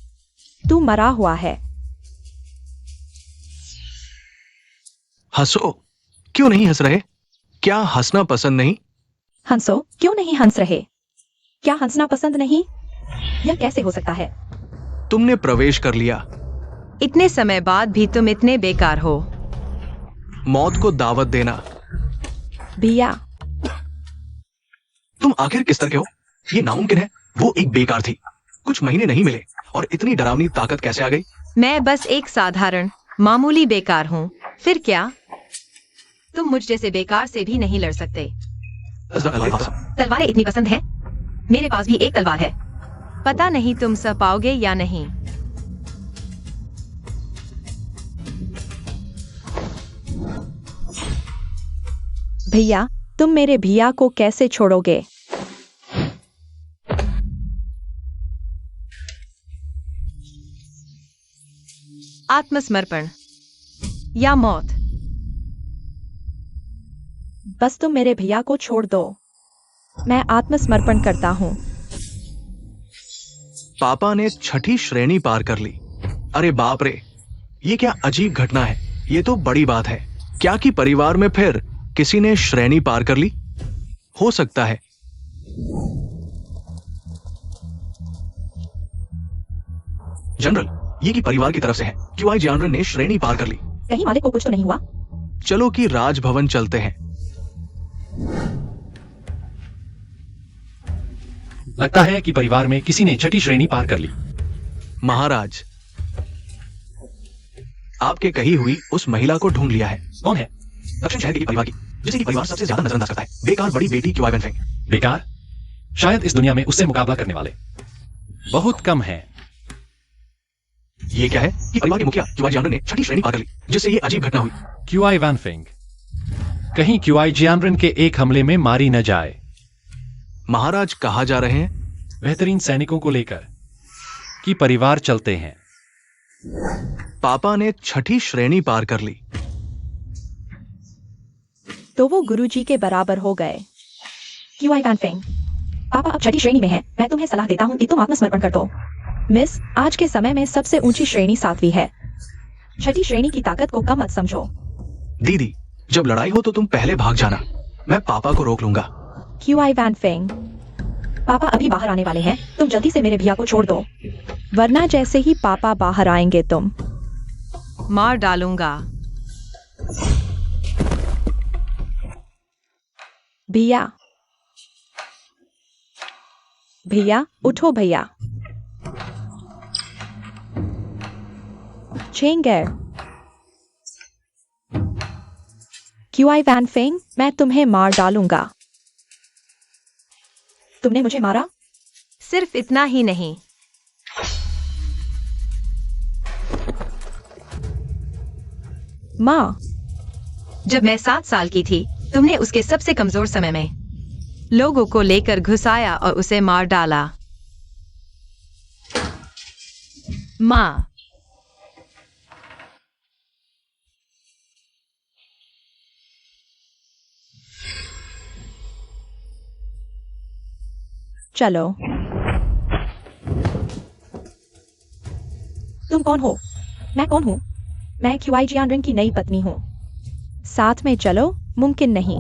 C: तू मरा हुआ है।
D: हंसो। क्यों नहीं हंस रहे? क्या हंसना पसंद नहीं?
C: हंसो, क्यों नहीं हंस रहे? क्या हंसना पसंद नहीं? यह कैसे हो सकता है?
D: तुमने प्रवेश कर लिया।
B: इतने समय बाद भी तुम इतने बेकार हो।
D: मौत को दावत देना।
C: भैया
D: तुम आखिर किस तरह के हो? ये नामुमकिन है। वो एक बेकार थी, कुछ महीने नहीं मिले और इतनी डरावनी ताकत कैसे आ गई?
B: मैं बस एक साधारण मामूली बेकार हूँ। फिर क्या?
A: तुम मुझ जैसे बेकार से भी नहीं लड़ सकते।
D: तलवारें
A: तलवारें इतनी पसंद है? मेरे पास भी एक तलवार है।
B: पता नहीं तुम सह पाओगे या नहीं।
C: भैया तुम मेरे भैया को कैसे छोड़ोगे?
B: आत्मसमर्पण या मौत।
C: बस तुम मेरे भैया को छोड़ दो। मैं आत्मसमर्पण करता हूँ।
D: पापा ने छठी श्रेणी पार कर ली। अरे बाप रे, ये क्या अजीब घटना है। ये तो बड़ी बात है। क्या कि परिवार में फिर किसी ने श्रेणी पार कर ली? हो सकता है। जनरल, ये कि परिवार की तरफ से है। क्यूआई जियानरेन ने श्रेणी पार कर ली।
C: कहीं मालिक को कुछ तो नहीं हुआ?
D: चलो कि राजभवन चलते हैं।
E: लगता है कि परिवार में किसी ने छठी श्रेणी पार कर ली।
D: महाराज, आपके कही हुई उस महिला को ढूंढ लिया है।
E: कौन है?
D: दक्षिण शहर के परिवार की, जिसे कि परिवार सबसे ज्यादा नजरअंदाज करता है। बेकार बड़ी बेटी क्यूआई वेन फेंग।
E: बेकार? शायद इस दुनिया में उससे मुकाबला करने वाले बहुत कम हैं।
D: ये क्या है कि परिवार के मुखिया क्यूआई जियानरेन ने छठी श्रेणी पार कर ली, जिससे ये अजीब घटना हुई।
E: क्यूआई वान फेंग, कहीं क्यूआई जियानरेन के एक हमले में मारी न जाए।
D: महाराज कहा जा रहे हैं?
E: बेहतरीन सैनिकों को लेकर कि परिवार चलते हैं।
D: पापा ने छठी श्रेणी पार कर ली।
C: तो वो गुरुजी के बराबर हो गए। क्यूआई वैन फेंग, पापा अब छठी श्रेणी में है। मैं तुम्हें सलाह देता हूँ कि तुम आत्मसमर्पण कर दो। मिस, आज के समय में सबसे ऊंची श्रेणी 7वीं है। छठी श्रेणी की ताकत को कम मत समझो।
D: दीदी, जब लड़ाई हो तो तुम पहले भाग जाना। मैं पापा को रोक लूंगा।
C: क्यूआई वैन फेंग, पापा अभी बाहर आने वाले हैं। तुम जल्दी से मेरे भैया को छोड़ दो, वरना जैसे ही पापा बाहर आएंगे तुम
B: मार डालूंगा।
C: भैया, भैया उठो भैया। चेंगर, क्यूआई वैन फेंग, मैं तुम्हें मार डालूंगा। तुमने मुझे मारा?
B: सिर्फ इतना ही नहीं,
C: माँ।
A: जब मैं 7 साल की थी, तुमने उसके सबसे कमजोर समय में
B: लोगों को लेकर घुसाया और उसे मार डाला। माँ,
C: चलो। तुम कौन हो? मैं कौन हूँ? मैं क्यूआई जियानरिन की नई पत्नी हूँ। साथ में चलो। मुमकिन नहीं।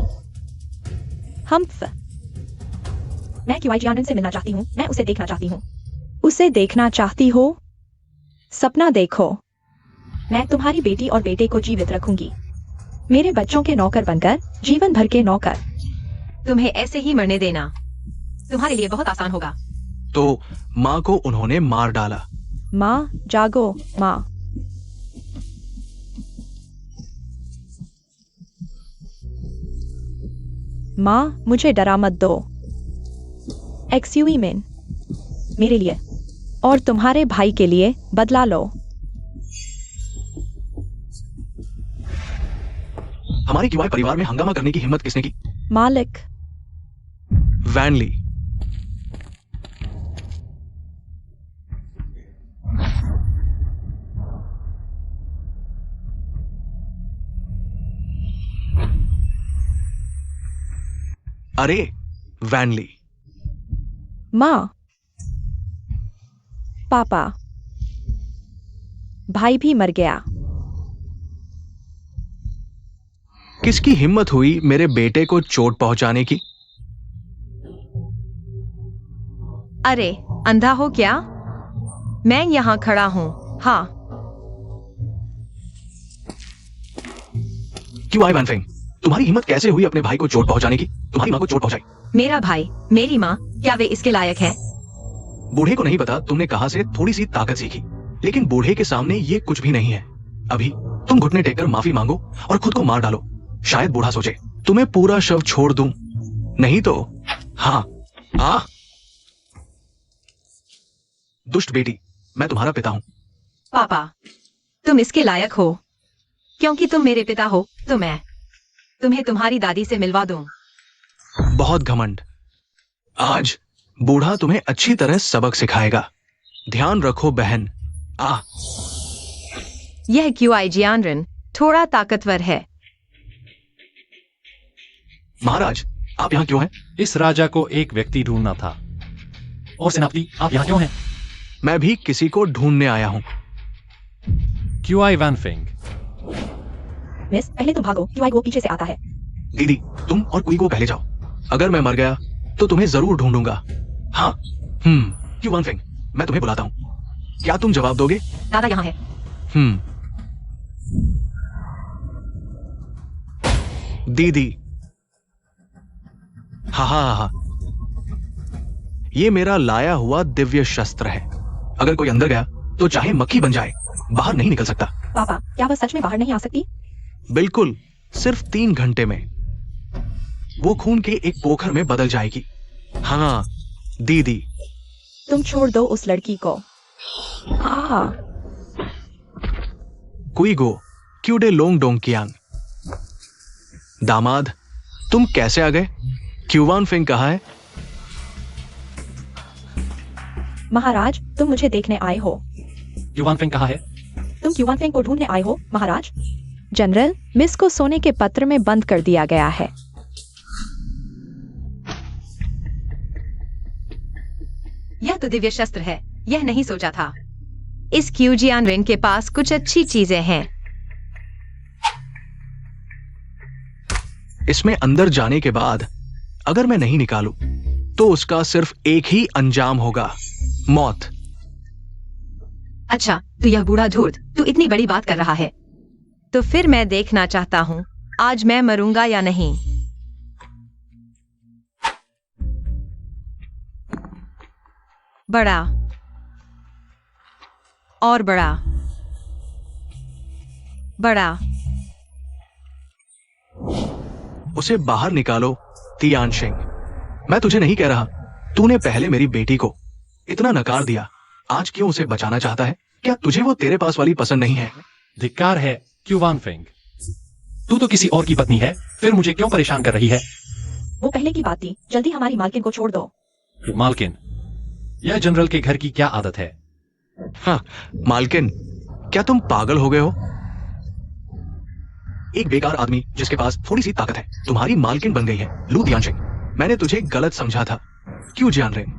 C: मैं क्यूआई जियानरिन से मिलना चाहती हूँ। मैं उसे देखना चाहती हूँ। उसे देखना चाहती हो? सपना देखो। मैं तुम्हारी बेटी और बेटे को जीवित रखूंगी, मेरे बच्चों के नौकर बनकर, जीवन भर के नौकर।
A: तुम्हें ऐसे ही मरने देना तुम्हारे लिए बहुत आसान होगा।
D: तो माँ को उन्होंने मार डाला।
C: माँ, जागो। माँ, माँ, मुझे डरा मत दो। एक्सयूईमेन, मेरे लिए और तुम्हारे भाई के लिए बदला लो।
D: हमारे क्यूआई परिवार में हंगामा करने की हिम्मत किसने की?
C: मालिक।
D: वैन ली। अरे वैन ली।
C: माँ, पापा, भाई भी मर गया।
D: किसकी हिम्मत हुई मेरे बेटे को चोट पहुंचाने की?
B: अरे अंधा हो क्या? मैं यहाँ खड़ा हूँ। हाँ,
D: क्यूआई वैन फेंग, तुम्हारी हिम्मत कैसे हुई अपने भाई को चोट पहुंचाने की? तुम्हारी माँ को चोट पहुंचाई।
A: मेरा भाई, मेरी माँ, क्या वे इसके लायक है?
D: बूढ़े को नहीं पता तुमने कहां से थोड़ी सी ताकत सीखी, लेकिन बूढ़े के सामने ये कुछ भी नहीं है। अभी तुम घुटने टेककर माफी मांगो और खुद को मार डालो। शायद बूढ़ा सोचे तुम्हें पूरा शव छोड़ दूं, नहीं तो हाँ। दुष्ट बेटी, मैं तुम्हारा पिता हूं।
A: पापा, तुम इसके लायक हो। क्योंकि तुम मेरे पिता हो तो मैं तुम्हें तुम्हारी दादी से मिलवा दूं।
D: बहुत घमंड। आज बूढ़ा तुम्हें अच्छी तरह सबक सिखाएगा। ध्यान रखो बहन।
B: यह क्यूआई जियानरिन थोड़ा ताकतवर है।
D: महाराज, आप यहाँ क्यों हैं?
E: इस राजा को एक व्यक्ति ढूंढना था। और सेनापति, आप यहाँ क्यों हैं?
D: मैं भी किसी को ढूंढने आया हूँ।
E: QI van Feng.
C: मिस, पहले तुम भागो, क्यूआई वो पीछे से आता है।
D: दीदी, तुम और कुई को पहले जाओ। अगर मैं मर गया तो तुम्हें जरूर ढूंढूंगा। हाँ। क्यू वैन फेंग, मैं तुम्हें बुलाता हूँ। क्या तुम जवाब दोगे?
A: दादा यहाँ है।
D: दीदी। हा। ये मेरा लाया हुआ दिव्य शस्त्र है। अगर कोई अंदर गया तो चाहे मक्खी बन जाए, बाहर नहीं निकल सकता।
C: पापा, क्या वह सच में बाहर नहीं आ सकती?
D: बिल्कुल, सिर्फ 3 घंटे में वो खून के एक पोखर में बदल जाएगी। हाँ दीदी।
C: तुम छोड़ दो उस लड़की को।
D: कुईगो, क्यूडे लोंग डोंग कियांग। दामाद, तुम कैसे आ गए? क्यूवान फेंग कहाँ है?
C: महाराज, तुम मुझे देखने आए हो।
E: क्यूआन फेंग कहाँ है?
C: तुम क्यूआन फेंग को ढूंढने आए हो, महाराज। जनरल, मिस को सोने के पत्र में बंद कर दिया गया है।
A: यह तो दिव्य शस्त्र है, यह नहीं सोचा था।
B: इस क्यू जियानरिन के पास कुछ अच्छी चीजें हैं।
D: इसमें अंदर जाने के बाद अगर मैं नहीं निकालूं तो उसका सिर्फ एक ही अंजाम होगा, मौत।
A: अच्छा, तो यह बूढ़ा धूर्त तू इतनी बड़ी बात कर रहा है।
B: तो फिर मैं देखना चाहता हूँ आज मैं मरूंगा या नहीं। बड़ा और बड़ा, बड़ा।
D: उसे बाहर निकालो तियानशिंग। मैं तुझे नहीं कह रहा, तूने पहले मेरी बेटी को इतना नकार दिया, आज क्यों उसे बचाना चाहता है? क्या तुझे वो तेरे पास वाली पसंद नहीं है?
E: धिक्कार है क्यूवान फेंग। तू तो किसी और की पत्नी है, फिर मुझे क्यों परेशान कर रही है?
C: वो पहले की बात थी, जल्दी हमारी मालकिन को छोड़ दो।
E: मालकिन, यह जनरल के घर की क्या आदत है?
D: हाँ, मालकिन, क्या तुम पागल हो गए हो? एक बेकार आदमी जिसके पास थोड़ी सी ताकत है तुम्हारी मालकिन बन गई है। लू तियानशिंग, मैंने तुझे गलत समझा था। क्यों जियानरिन?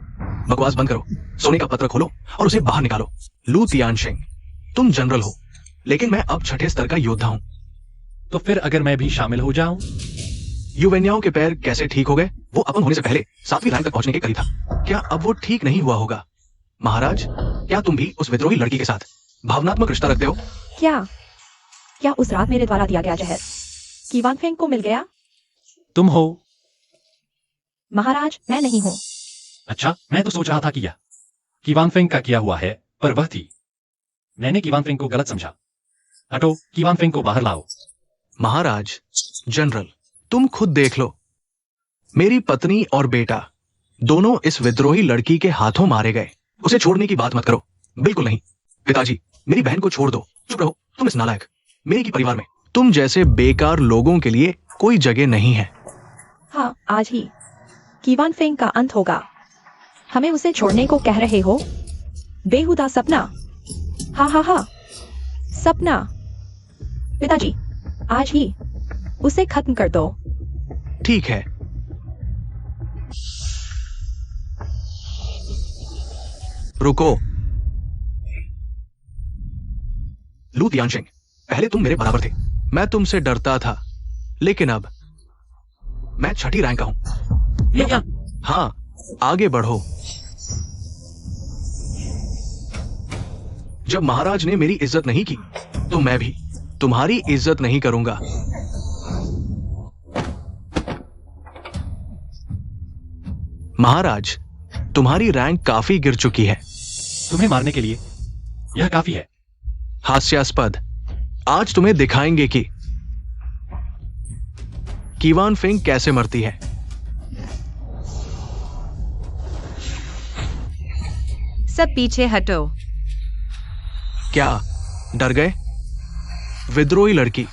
D: बकवास बंद करो, सोने का पत्र खोलो और उसे बाहर निकालो। लू तियानशिंग, तुम जनरल हो, लेकिन मैं अब 6ठे स्तर का योद्धा हूं।
E: तो फिर अगर मैं भी शामिल हो जाऊं?
D: युवेन्याओं के पैर कैसे ठीक हो गए? वो अपंग होने से पहले 7वीं रैंक तक पहुंचने के करीब था। क्या अब वो ठीक नहीं हुआ होगा? महाराज, क्या तुम भी उस विद्रोही लड़की के साथ भावनात्मक रिश्ता रखते हो?
C: क्या उस रात मेरे द्वारा दिया गया जहर कीवान फेंग को मिल गया?
E: तुम हो?
C: महाराज, मैं नहीं हूँ।
E: अच्छा, मैं तो सोच रहा था कि यह कीवान फेंग का किया हुआ है, पर वह थी। मैंने कीवान फेंग को गलत समझा। हटो, कीवान फेंग को बाहर लाओ।
D: महाराज, जनरल, तुम खुद देख लो। मेरी पत्नी और बेटा दोनों इस विद्रोही लड़की के हाथों मारे गए। उसे छोड़ने की बात मत करो, बिल्कुल नहीं। पिताजी, मेरी बहन को छोड़ दो। चुप रहो, तुम इस नालायक। मेरे की परिवार में तुम जैसे बेकार लोगों के लिए कोई जगह नहीं है।
C: हाँ, आज ही कीवान फेंग का अंत होगा। हमें उसे छोड़ने को कह रहे हो? बेहुदा सपना। हा, सपना। पिताजी, आज ही उसे खत्म कर दो।
D: ठीक है। रुको। लू तियानशिंग, पहले तुम मेरे बराबर थे। मैं तुमसे डरता था, लेकिन अब मैं 6ठी रैंक का हूं। हाँ, आगे बढ़ो। जब महाराज ने मेरी इज्जत नहीं की, तो मैं भी तुम्हारी इज्जत नहीं करूंगा। महाराज, तुम्हारी रैंक काफी गिर चुकी है।
E: तुम्हें मारने के लिए यह काफी है।
D: हास्यास्पद। आज तुम्हें दिखाएंगे कि कीवान फेंग कैसे मरती है।
B: सब पीछे हटो।
D: क्या डर गए? विद्रोही लड़की,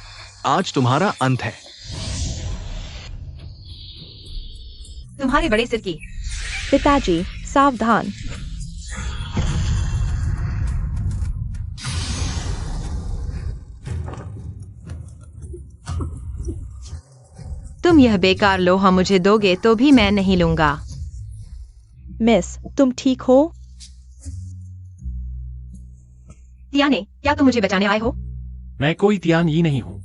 D: आज तुम्हारा अंत है।
A: तुम्हारे बड़े सिर की।
C: पिताजी, सावधान।
B: तुम यह बेकार लोहा मुझे दोगे तो भी मैं नहीं लूंगा।
C: मिस, तुम ठीक हो?
A: तियाने, क्या तुम मुझे बचाने आए हो?
E: मैं कोई तियान ही नहीं हूं।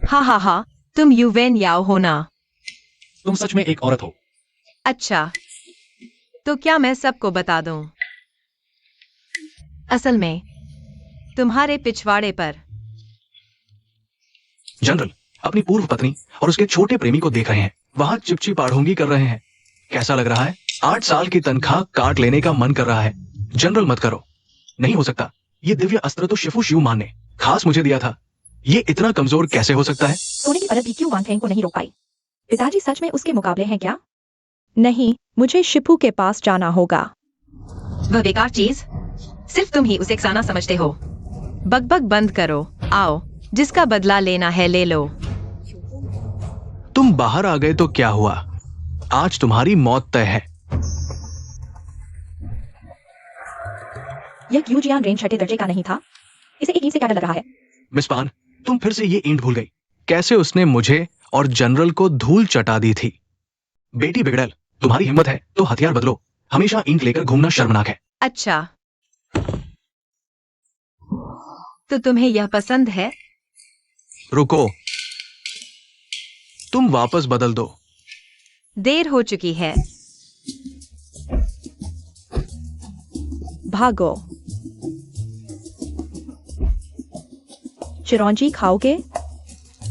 B: हा, तुम युवेन याओ हो ना?
E: तुम सच में एक औरत हो।
B: अच्छा, तो क्या मैं सबको बता दूं? असल में तुम्हारे पिछवाड़े पर।
D: जनरल, अपनी पूर्व पत्नी और उसके छोटे प्रेमी को देख रहे हैं। वहां चिपची पाढ़ोंगी कर रहे हैं। कैसा लग रहा है? 8 साल की तनख्वाह काट लेने का मन कर रहा है। जनरल, मत करो। नहीं हो सकता। ये दिव्य अस्त्र तो शिफू शिवमान ने खास मुझे दिया था। ये इतना कमजोर कैसे हो सकता है?
C: सोने की परत भी कीवान फेंग को नहीं रोक पाई। पिताजी सच में उसके मुकाबले हैं क्या? नहीं, मुझे शिपू के पास जाना होगा।
A: वह बेकार चीज, सिर्फ तुम ही उसे एक्साना समझते हो।
B: बकबक बंद करो। आओ, जिसका बदला लेना है ले लो।
D: तुम बाहर आ गए तो क्या हुआ? आज तुम्हारी मौत तय है।
C: यह क्यूजियान रेंज 6ठे दर्जे का नहीं था। इसे एक ईंट से क्या डर लग रहा है?
D: मिस पान, तुम फिर से ये ईंट भूल गई। कैसे उसने मुझे और जनरल को धूल चटा दी थी। बेटी बिगड़ल, तुम्हारी हिम्मत है तो हथियार बदलो। हमेशा ईंट लेकर घूमना शर्मनाक है।
B: अच्छा, तो तुम्हें यह पसंद है?
D: रुको, तुम वापस बदल दो।
B: देर हो चुकी है।
C: भागो। चिरौंजी खाओगे?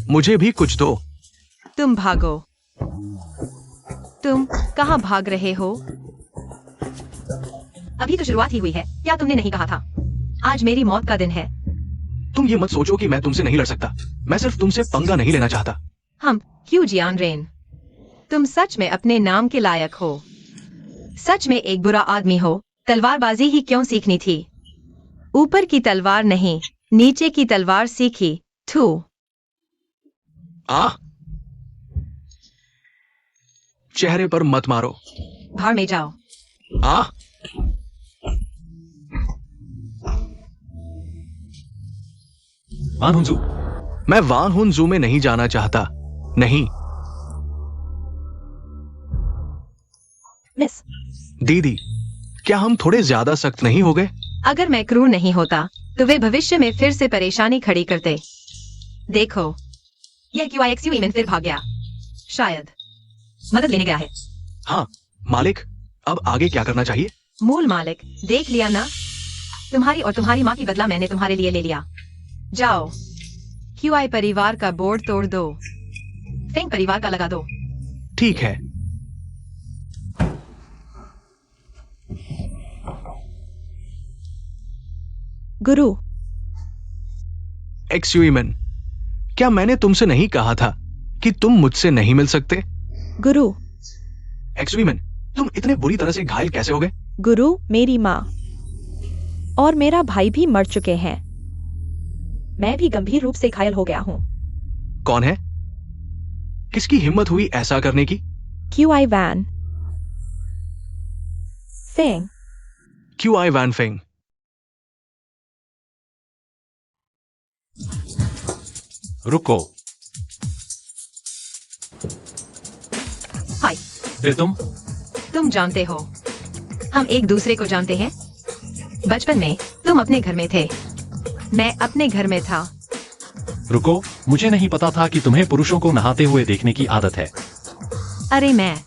D: मुझे भी कुछ दो।
B: तुम भागो। तुम कहाँ भाग रहे हो?
A: अभी तो शुरुआत ही हुई है। क्या तुमने नहीं कहा था? आज मेरी मौत का दिन है।
D: तुम ये मत सोचो कि मैं तुमसे नहीं लड़ सकता। मैं सिर्फ तुमसे पंगा नहीं लेना चाहता।
B: हम क्यूजियान रेन, तुम सच में अपने नाम के लायक हो। सच में एक बुरा आदमी हो। तलवारबाजी ही क्यों सीखनी थी? ऊपर की तलवार नहीं, नीचे की तलवार सीखी। थू।
D: चेहरे पर मत मारो।
A: भाड़ में जाओ।
E: वान हुंजू,
D: मैं वान हुन जू में नहीं जाना चाहता। नहीं।
C: मिस,
D: दीदी, क्या हम थोड़े ज्यादा सख्त नहीं हो गए?
B: अगर मैं क्रूर नहीं होता तो वे भविष्य में फिर से परेशानी खड़ी करते। देखो,
A: यह QIXU ईमेन फिर भाग गया। शायद मदद लेने गया है।
D: हाँ मालिक, अब आगे क्या करना चाहिए?
B: मूल मालिक, देख लिया ना?
A: तुम्हारी और तुम्हारी माँ की बदला मैंने तुम्हारे लिए ले लिया।
B: जाओ, QI परिवार का बोर्ड तोड़ दो।
A: फेंग परिवार का लगा दो।
D: ठीक है।
C: गुरु,
D: एक्सयूईमेन, क्या मैंने तुमसे नहीं कहा था कि तुम मुझसे नहीं मिल सकते?
C: गुरु,
D: एक्सयूईमेन, तुम इतने बुरी तरह से घायल कैसे हो गए?
C: गुरु, मेरी माँ और मेरा भाई भी मर चुके हैं। मैं भी गंभीर रूप से घायल हो गया हूँ।
D: कौन है? किसकी हिम्मत हुई ऐसा करने की?
C: QI वैन फेंग।
D: QI वैन फेंग।
E: रुको।
A: हाय,
E: फिर
B: तुम जानते हो,
A: हम एक दूसरे को जानते हैं। बचपन में तुम अपने घर में थे।
B: मैं अपने घर में था।
E: रुको, मुझे नहीं पता था कि तुम्हें पुरुषों को नहाते हुए देखने की आदत है।
B: अरे
E: मैंने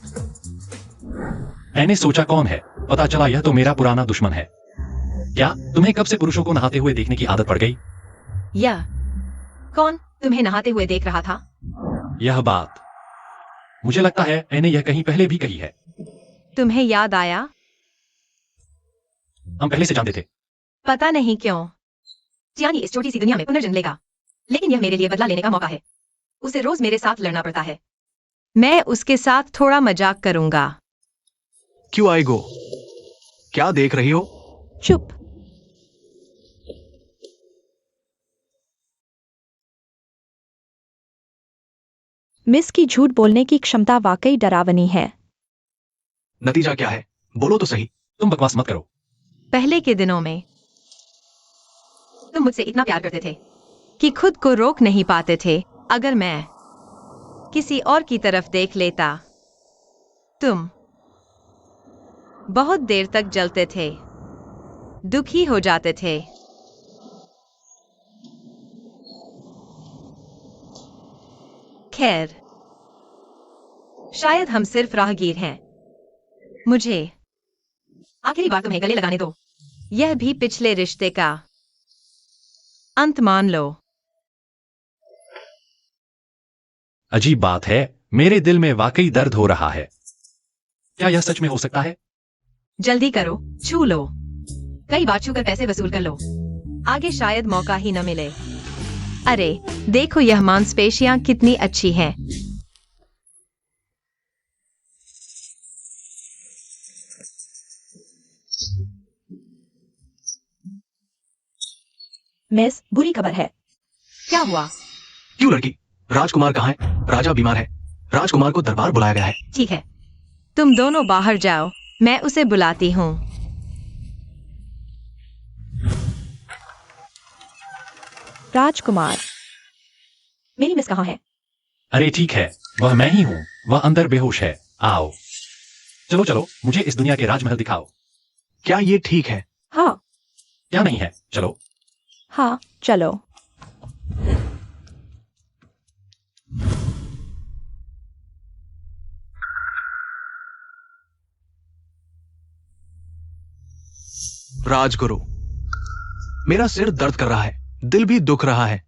E: सोचा कौन है, पता चला यह तो मेरा पुराना दुश्मन है। क्या तुम्हें कब से पुरुषों को नहाते हुए देखने की आदत पड़ गई?
B: या
A: कौन तुम्हें नहाते हुए देख रहा था?
E: यह बात मुझे लगता है मैंने यह कहीं पहले भी कही है।
B: तुम्हें याद आया?
E: हम पहले से जानते थे।
B: पता नहीं क्यों।
A: जियानी इस छोटी सी दुनिया में पुनर्जन्म लेगा, लेकिन यह मेरे लिए बदला लेने का मौका है। उसे रोज मेरे साथ लड़ना पड़ता है।
B: मैं उसके साथ थोड़ा मजाक करूंगा।
D: QI गो, क्या देख रही हो?
C: चुप। मिस की झूठ बोलने की क्षमता वाकई डरावनी है।
D: नतीजा क्या है? बोलो तो सही।
E: तुम बकवास मत करो।
B: पहले के दिनों में
A: तुम मुझसे इतना प्यार करते थे
B: कि खुद को रोक नहीं पाते थे। अगर मैं किसी और की तरफ देख लेता, तुम बहुत देर तक जलते थे, दुखी हो जाते थे। खैर, शायद हम सिर्फ राहगीर हैं। मुझे
A: आखिरी बार तुम्हें गले लगाने दो।
B: यह भी पिछले रिश्ते का अंत मान लो।
E: अजीब बात है, मेरे दिल में वाकई दर्द हो रहा है। क्या यह सच में हो सकता है?
A: जल्दी करो, छू लो। कई बार छूकर पैसे वसूल कर लो।
B: आगे शायद मौका ही न मिले। अरे देखो, यह मांसपेशियां कितनी अच्छी हैं।
C: मिस, बुरी खबर है।
A: क्या हुआ?
D: क्यों लड़की? राजकुमार कहाँ है? राजा बीमार है। राजकुमार को दरबार बुलाया गया है।
A: ठीक है,
B: तुम दोनों बाहर जाओ, मैं उसे बुलाती हूँ।
C: राजकुमार, मेरी मिस कहाँ है?
E: अरे ठीक है, वह मैं ही हूँ। वह अंदर बेहोश है। आओ, चलो चलो, मुझे इस दुनिया के राजमहल दिखाओ।
D: क्या ये ठीक है?
C: हाँ
E: क्या नहीं है? चलो।
C: हाँ, चलो।
D: राजगुरु, मेरा सिर दर्द कर रहा है, दिल भी दुख रहा है।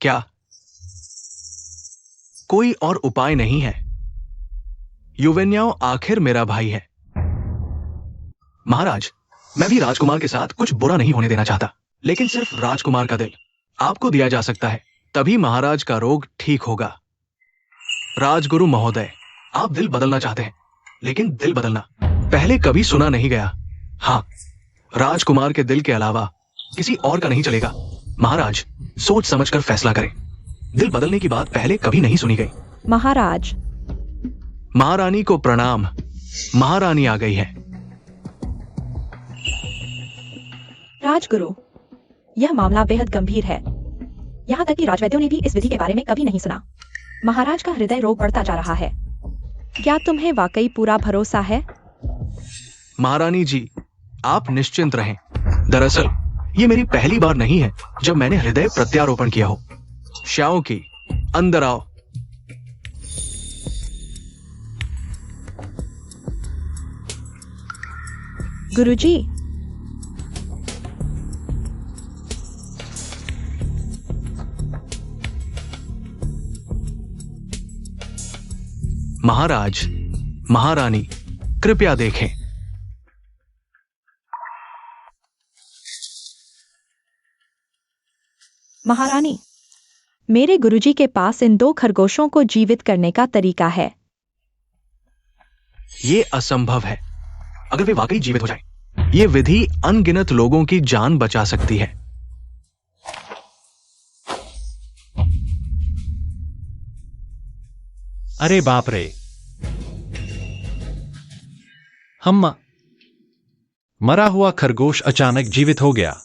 D: क्या कोई और उपाय नहीं है? युवेन्याओ आखिर मेरा भाई है। महाराज, मैं भी राजकुमार के साथ कुछ बुरा नहीं होने देना चाहता, लेकिन सिर्फ राजकुमार का दिल आपको दिया जा सकता है, तभी महाराज का रोग ठीक होगा। राजगुरु महोदय, आप दिल बदलना चाहते हैं, लेकिन दिल बदलना पहले कभी सुना नहीं गया। हाँ, राजकुमार के दिल के अलावा किसी और का नहीं चलेगा। महाराज, सोच समझकर फैसला करें। दिल बदलने की बात पहले कभी नहीं सुनी गई।
C: महाराज।
D: महारानी को प्रणाम। महारानी आ गई है।
C: राजगुरु, यह मामला बेहद गंभीर है। यहाँ तक कि राजवैद्यों ने भी इस विधि के बारे में कभी नहीं सुना। महाराज का हृदय रोग बढ़ता जा रहा है। क्या तुम्हें वाकई पूरा भरोसा है?
D: महारानी जी, आप निश्चिंत रहें। दरअसल ये मेरी पहली बार नहीं है जब मैंने हृदय प्रत्यारोपण किया हो। श्याओ की, अंदर आओ।
C: गुरुजी,
D: महाराज, महारानी, कृपया देखें।
C: महारानी, मेरे गुरुजी के पास इन 2 खरगोशों को जीवित करने का तरीका है।
D: ये असंभव है। अगर वे वाकई जीवित हो जाएं, ये विधि अनगिनत लोगों की जान बचा सकती है।
E: अरे बाप रे, हम मरा हुआ खरगोश अचानक जीवित हो गया।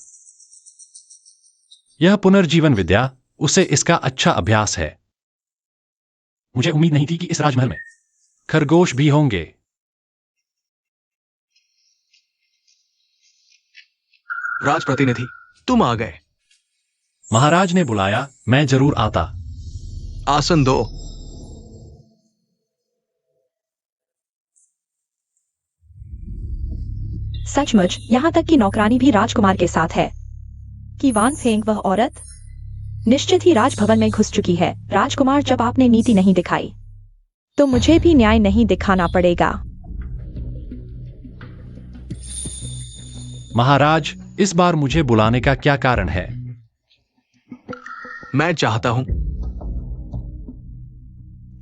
E: यह पुनर्जीवन विद्या, उसे इसका अच्छा अभ्यास है। मुझे उम्मीद नहीं थी कि इस राजमहल में खरगोश भी होंगे।
D: राजप्रतिनिधि, तुम आ गए।
E: महाराज ने बुलाया, मैं जरूर आता।
D: आसन दो।
C: सचमुच, यहाँ तक कि नौकरानी भी राजकुमार के साथ है। कि वान फेंग वह औरत निश्चित ही राजभवन में घुस चुकी है। राजकुमार, जब आपने नीति नहीं दिखाई तो मुझे भी न्याय नहीं दिखाना पड़ेगा।
E: महाराज, इस बार मुझे बुलाने का क्या कारण है?
D: मैं चाहता हूं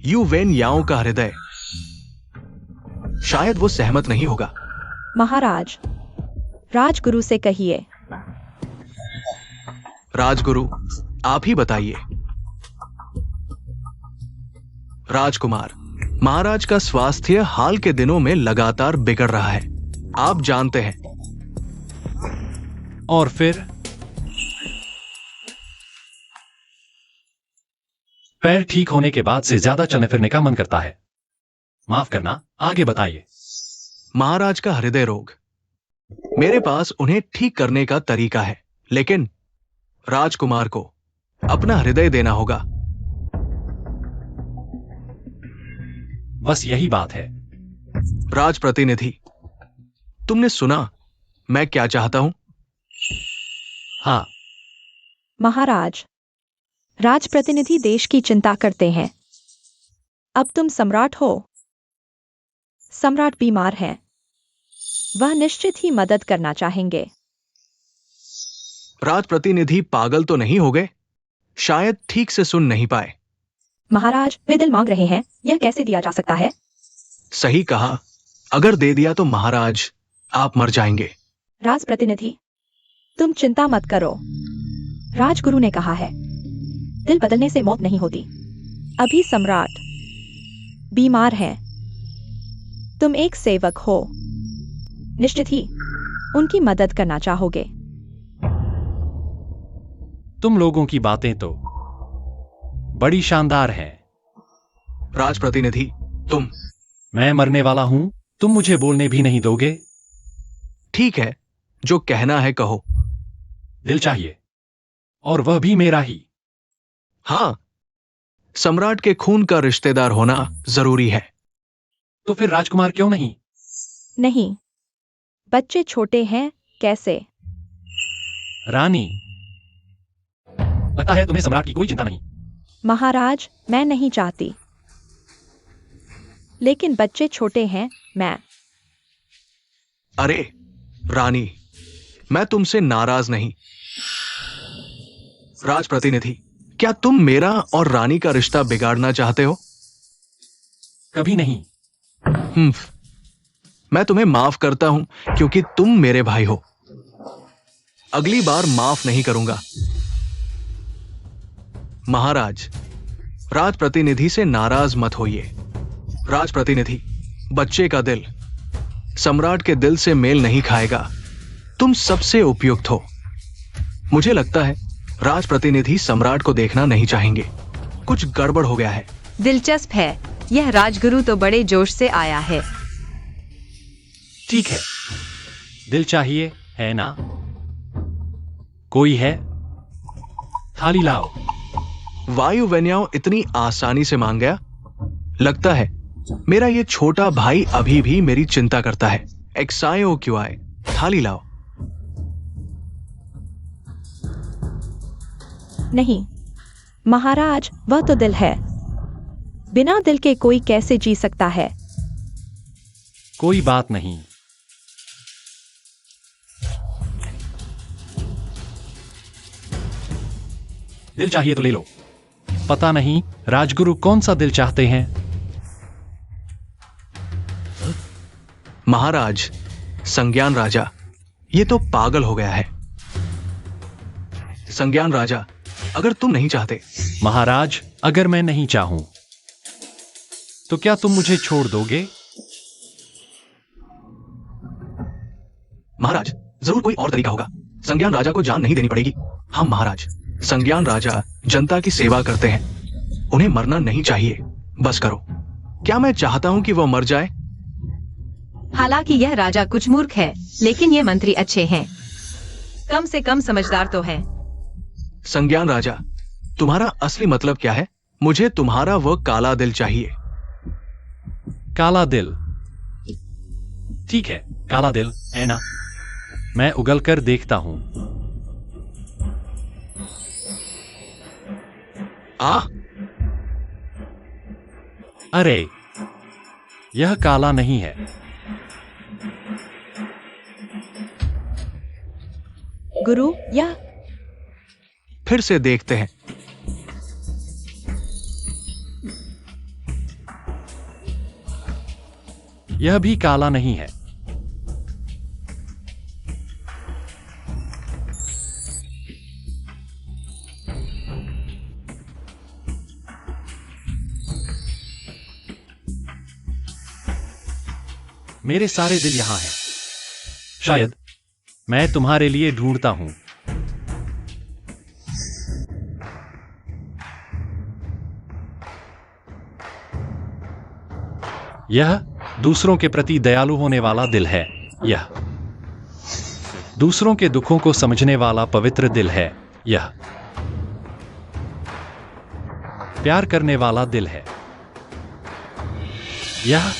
D: यू वेन याओ का हृदय। शायद वो सहमत नहीं होगा।
C: महाराज, राजगुरु से कहिए।
D: राजगुरु, आप ही बताइए। राजकुमार, महाराज का स्वास्थ्य हाल के दिनों में लगातार बिगड़ रहा है, आप जानते हैं।
E: और फिर पैर ठीक होने के बाद से ज्यादा चलने फिरने का मन करता है। माफ करना, आगे बताइए।
D: महाराज का हृदय रोग। मेरे पास उन्हें ठीक करने का तरीका है, लेकिन राजकुमार को अपना हृदय देना होगा।
E: बस यही बात है।
D: राजप्रतिनिधि, तुमने सुना मैं क्या चाहता हूं?
E: हाँ।
C: महाराज, राजप्रतिनिधि देश की चिंता करते हैं। अब तुम सम्राट हो। सम्राट बीमार हैं। वह निश्चित ही मदद करना चाहेंगे।
D: राजप्रतिनिधि पागल तो नहीं हो गए? शायद ठीक से सुन नहीं पाए।
C: महाराज, वे दिल मांग रहे हैं। यह कैसे दिया जा सकता है?
D: सही कहा। अगर दे दिया तो महाराज आप मर जाएंगे।
C: राजप्रतिनिधि, तुम चिंता मत करो। राजगुरु ने कहा है, दिल बदलने से मौत नहीं होती। अभी सम्राट बीमार हैं। तुम एक सेवक हो, निश्चित ही उनकी मदद करना चाहोगे।
E: तुम लोगों की बातें तो बड़ी शानदार हैं।
D: राजप्रतिनिधि, तुम।
E: मैं मरने वाला हूं, तुम मुझे बोलने भी नहीं दोगे?
D: ठीक है, जो कहना है कहो।
E: दिल चाहिए, और वह भी मेरा ही।
D: हाँ, सम्राट के खून का रिश्तेदार होना जरूरी है।
E: तो फिर राजकुमार क्यों नहीं?
C: नहीं, बच्चे छोटे हैं, कैसे?
E: रानी, लगता है तुम्हें सम्राट की कोई चिंता नहीं।
C: महाराज, मैं नहीं चाहती, लेकिन बच्चे छोटे हैं। मैं
D: अरे रानी, मैं तुमसे नाराज नहीं। राजप्रतिनिधि, क्या तुम मेरा और रानी का रिश्ता बिगाड़ना चाहते हो?
E: कभी नहीं।
D: मैं तुम्हें माफ करता हूं क्योंकि तुम मेरे भाई हो। अगली बार माफ नहीं करूंगा। महाराज, राजप्रतिनिधि से नाराज मत होइए। राजप्रतिनिधि, बच्चे का दिल सम्राट के दिल से मेल नहीं खाएगा। तुम सबसे उपयुक्त हो। मुझे लगता है राजप्रतिनिधि सम्राट को देखना नहीं चाहेंगे। कुछ गड़बड़ हो गया है।
B: दिलचस्प है। यह राजगुरु तो बड़े जोश से आया है।
E: ठीक है, दिल चाहिए है ना? कोई है? थाली लाओ।
D: वायु वेन्याओ इतनी आसानी से मान गया? लगता है मेरा ये छोटा भाई अभी भी मेरी चिंता करता है। एक्सायो क्यों आए? थाली लाओ।
C: नहीं महाराज, वह तो दिल है। बिना दिल के कोई कैसे जी सकता है?
E: कोई बात नहीं। दिल चाहिए तो ले लो। पता नहीं राजगुरु कौन सा दिल चाहते हैं।
D: महाराज, संज्ञान राजा ये तो पागल हो गया है। संज्ञान राजा, अगर तुम नहीं चाहते।
E: महाराज, अगर मैं नहीं चाहूं तो क्या तुम मुझे छोड़ दोगे?
D: महाराज, जरूर कोई और तरीका होगा। संज्ञान राजा को जान नहीं देनी पड़ेगी। हाँ महाराज, संज्ञान राजा जनता की सेवा करते हैं, उन्हें मरना नहीं चाहिए। बस करो। क्या मैं चाहता हूं कि वह मर जाए?
B: हालांकि यह राजा कुछ मूर्ख है, लेकिन ये मंत्री अच्छे हैं। कम से कम समझदार तो है।
D: संज्ञान राजा, तुम्हारा असली मतलब क्या है? मुझे तुम्हारा वह काला दिल चाहिए।
E: काला दिल? ठीक है, काला दिल है ना? मैं उगल कर देखता हूं। अरे, यह काला नहीं है।
C: गुरु, यह
D: फिर से देखते हैं।
E: यह भी काला नहीं है। मेरे सारे दिल यहां हैं। शायद मैं तुम्हारे लिए ढूंढता हूं। यह दूसरों के प्रति दयालु होने वाला दिल है। यह दूसरों के दुखों को समझने वाला पवित्र दिल है। यह प्यार करने वाला दिल है। यह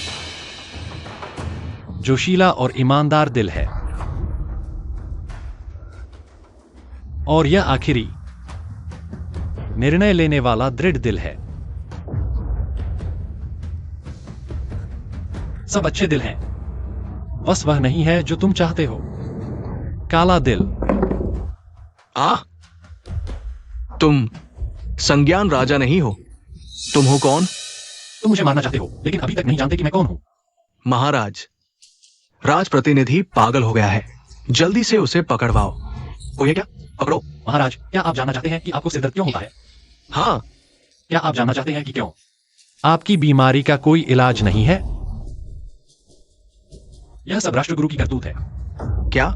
E: जोशीला और ईमानदार दिल है। और यह आखिरी निर्णय लेने वाला दृढ़ दिल है। सब अच्छे दिल हैं, बस वह नहीं है जो तुम चाहते हो। काला दिल।
D: तुम संज्ञान राजा नहीं हो। तुम हो कौन?
E: तुम मुझे मारना चाहते हो, लेकिन अभी तक नहीं जानते कि मैं कौन हूं।
D: महाराज, राज प्रतिनिधि पागल हो गया है, जल्दी से उसे पकड़वाओ। कोई है क्या? पकड़ो।
E: महाराज, क्या आप जानना चाहते हैं कि आपको सिरदर्द क्यों होता है?
D: हाँ।
E: क्या आप जानना चाहते हैं कि क्यों? आपकी बीमारी का कोई इलाज नहीं है? यह सब राष्ट्रगुरु की करतूत है।
D: क्या?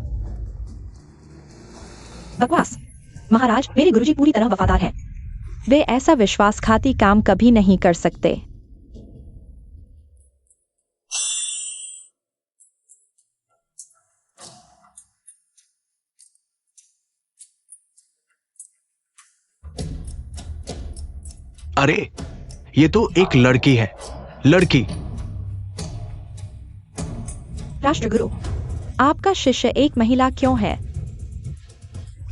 C: बकवास। महाराज, मेरे गुरुजी पूरी तरह वफादार हैं। वे ऐसा विश्वासघाती काम कभी नहीं कर सकते।
D: अरे, ये तो एक लड़की है। लड़की।
C: राष्ट्रगुरु, आपका शिष्य एक महिला क्यों है?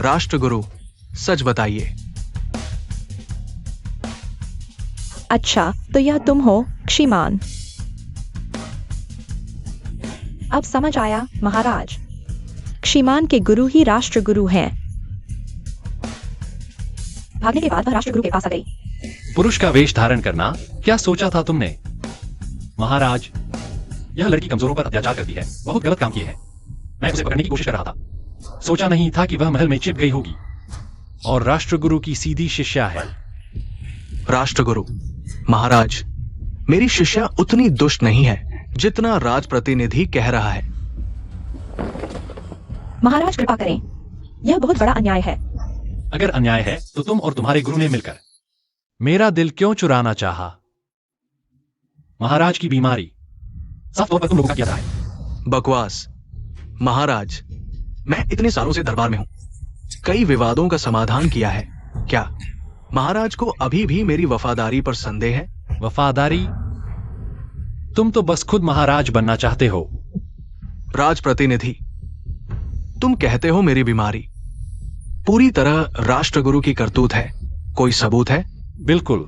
D: राष्ट्रगुरु, सच बताइए।
C: अच्छा, तो यह तुम हो, क्षीमान। अब समझ आया महाराज। क्षीमान के गुरु ही राष्ट्रगुरु हैं। भागने के बाद वह राष्ट्रगुरु के पास आ गई।
E: पुरुष का वेश धारण करना क्या सोचा था तुमने? महाराज, यह लड़की कमजोरों पर अत्याचार करती है। बहुत गलत काम किए है। मैं उसे पकड़ने की कोशिश कर रहा था। सोचा नहीं था कि वह महल में छिप गई होगी और राष्ट्रगुरु की सीधी शिष्या है।
D: राष्ट्रगुरु, महाराज, मेरी शिष्या उतनी दुष्ट नहीं है जितना राज प्रतिनिधि कह रहा है।
C: महाराज कृपा करें, यह बहुत बड़ा अन्याय है।
E: अगर अन्याय है तो तुम और तुम्हारे गुरु ने मिलकर मेरा दिल क्यों चुराना चाहा? महाराज की बीमारी साफ तौर पर तुम लोगों का किया था है।
D: बकवास। महाराज, मैं इतने सालों से दरबार में हूं, कई विवादों का समाधान किया है। क्या महाराज को अभी भी मेरी वफादारी पर संदेह है?
E: वफादारी? तुम तो बस खुद महाराज बनना चाहते हो।
D: राजप्रतिनिधि, तुम कहते हो मेरी बीमारी पूरी तरह राष्ट्रगुरु की करतूत है। कोई सबूत है?
E: बिल्कुल।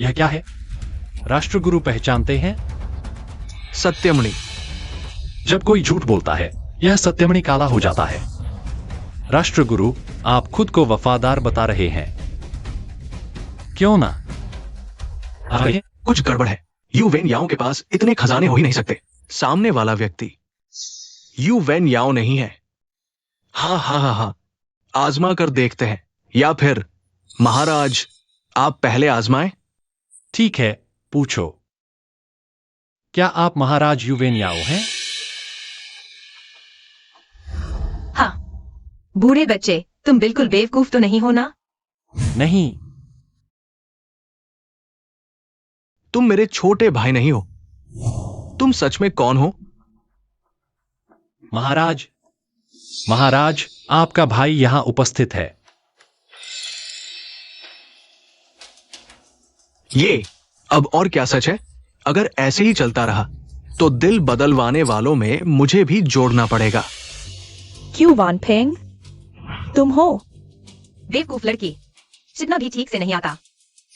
E: यह क्या है? राष्ट्रगुरु पहचानते हैं?
D: सत्यमणि।
E: जब कोई झूठ बोलता है, यह सत्यमणि काला हो जाता है। राष्ट्रगुरु, आप खुद को वफादार बता रहे हैं, क्यों ना? आगे?
D: कुछ गड़बड़ है। यू वेन याओ के पास इतने खजाने हो ही नहीं सकते। सामने वाला व्यक्ति यू वेन याओ नहीं है। हाँ हाँ हाँ हाँ, आजमा कर देखते हैं, या फिर महाराज आप पहले आजमाएं।
E: ठीक है, पूछो। क्या आप महाराज युवेन याओ हैं?
B: हाँ। बूढ़े बच्चे, तुम बिल्कुल बेवकूफ तो नहीं हो ना?
E: नहीं।
D: तुम मेरे छोटे भाई नहीं हो। तुम सच में कौन हो?
E: महाराज, महाराज, आपका भाई यहां उपस्थित है।
D: ये अब और क्या सच है? अगर ऐसे ही चलता रहा तो दिल बदलवाने वालों में मुझे भी जोड़ना पड़ेगा।
C: क्यों वानफेंग, तुम हो?
B: बेवकूफ लड़की, चितना भी ठीक से नहीं आता।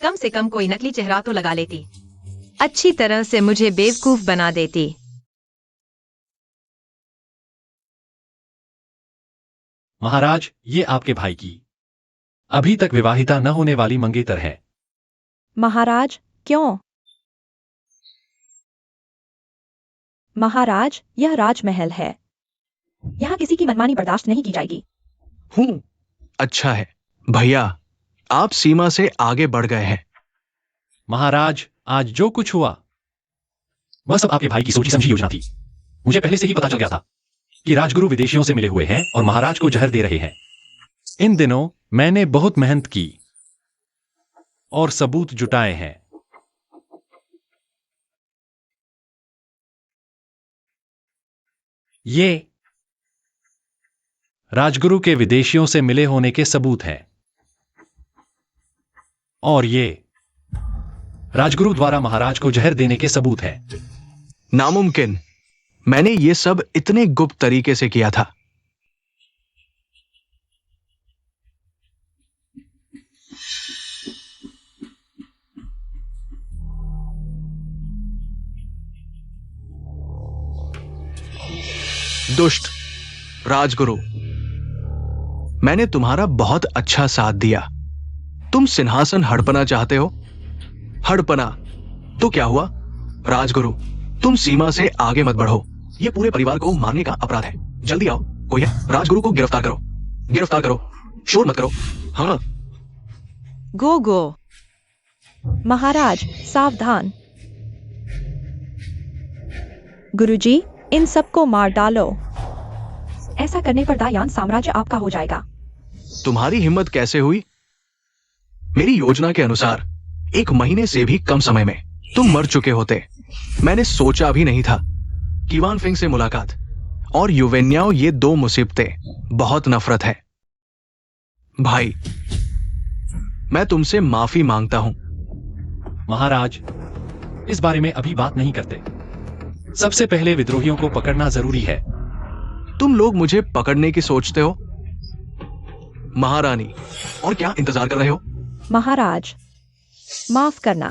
B: कम से कम कोई नकली चेहरा तो लगा लेती। अच्छी तरह से मुझे बेवकूफ बना देती।
E: महाराज, ये आपके भाई की अभी तक विवाहिता न होने वाली मंगेतर है।
C: महाराज, क्यों? महाराज, यह राजमहल है। यहाँ किसी की मनमानी बर्दाश्त नहीं की जाएगी।
D: हूं। अच्छा है भैया, आप सीमा से आगे बढ़ गए हैं।
E: महाराज, आज जो कुछ हुआ वह सब आपके भाई की सोची समझी योजना थी। मुझे पहले से ही पता चल गया था कि राजगुरु विदेशियों से मिले हुए हैं और महाराज को जहर दे रहे हैं। इन दिनों मैंने बहुत मेहनत की और सबूत जुटाए हैं। ये राजगुरु के विदेशियों से मिले होने के सबूत हैं, और ये राजगुरु द्वारा महाराज को जहर देने के सबूत हैं।
D: नामुमकिन। मैंने ये सब इतने गुप्त तरीके से किया था। दुष्ट राजगुरु, मैंने तुम्हारा बहुत अच्छा साथ दिया। तुम सिंहासन हड़पना चाहते हो? हड़पना तो क्या हुआ? राजगुरु, तुम सीमा से आगे मत बढ़ो। यह पूरे परिवार को मारने का अपराध है। जल्दी आओ, कोई है? राजगुरु को गिरफ्तार करो, गिरफ्तार करो। शोर मत करो। हाँ।
B: गो गो।
C: महाराज, सावधान। गुरुजी, इन सबको मार डालो। ऐसा करने पर दायान साम्राज्य आपका हो जाएगा।
D: तुम्हारी हिम्मत कैसे हुई? मेरी योजना के अनुसार 1 महीने से भी कम समय में तुम मर चुके होते। मैंने सोचा भी नहीं था कि वानफेंग से मुलाकात और युवेन्याओ, ये 2 मुसीबतें। बहुत नफरत है भाई। मैं तुमसे माफी मांगता हूं।
E: महाराज, इस बारे में अभी बात नहीं करते। सबसे पहले विद्रोहियों को पकड़ना जरूरी है।
D: तुम लोग मुझे पकड़ने की सोचते हो? महारानी, और क्या इंतजार कर रहे हो?
C: महाराज, माफ करना।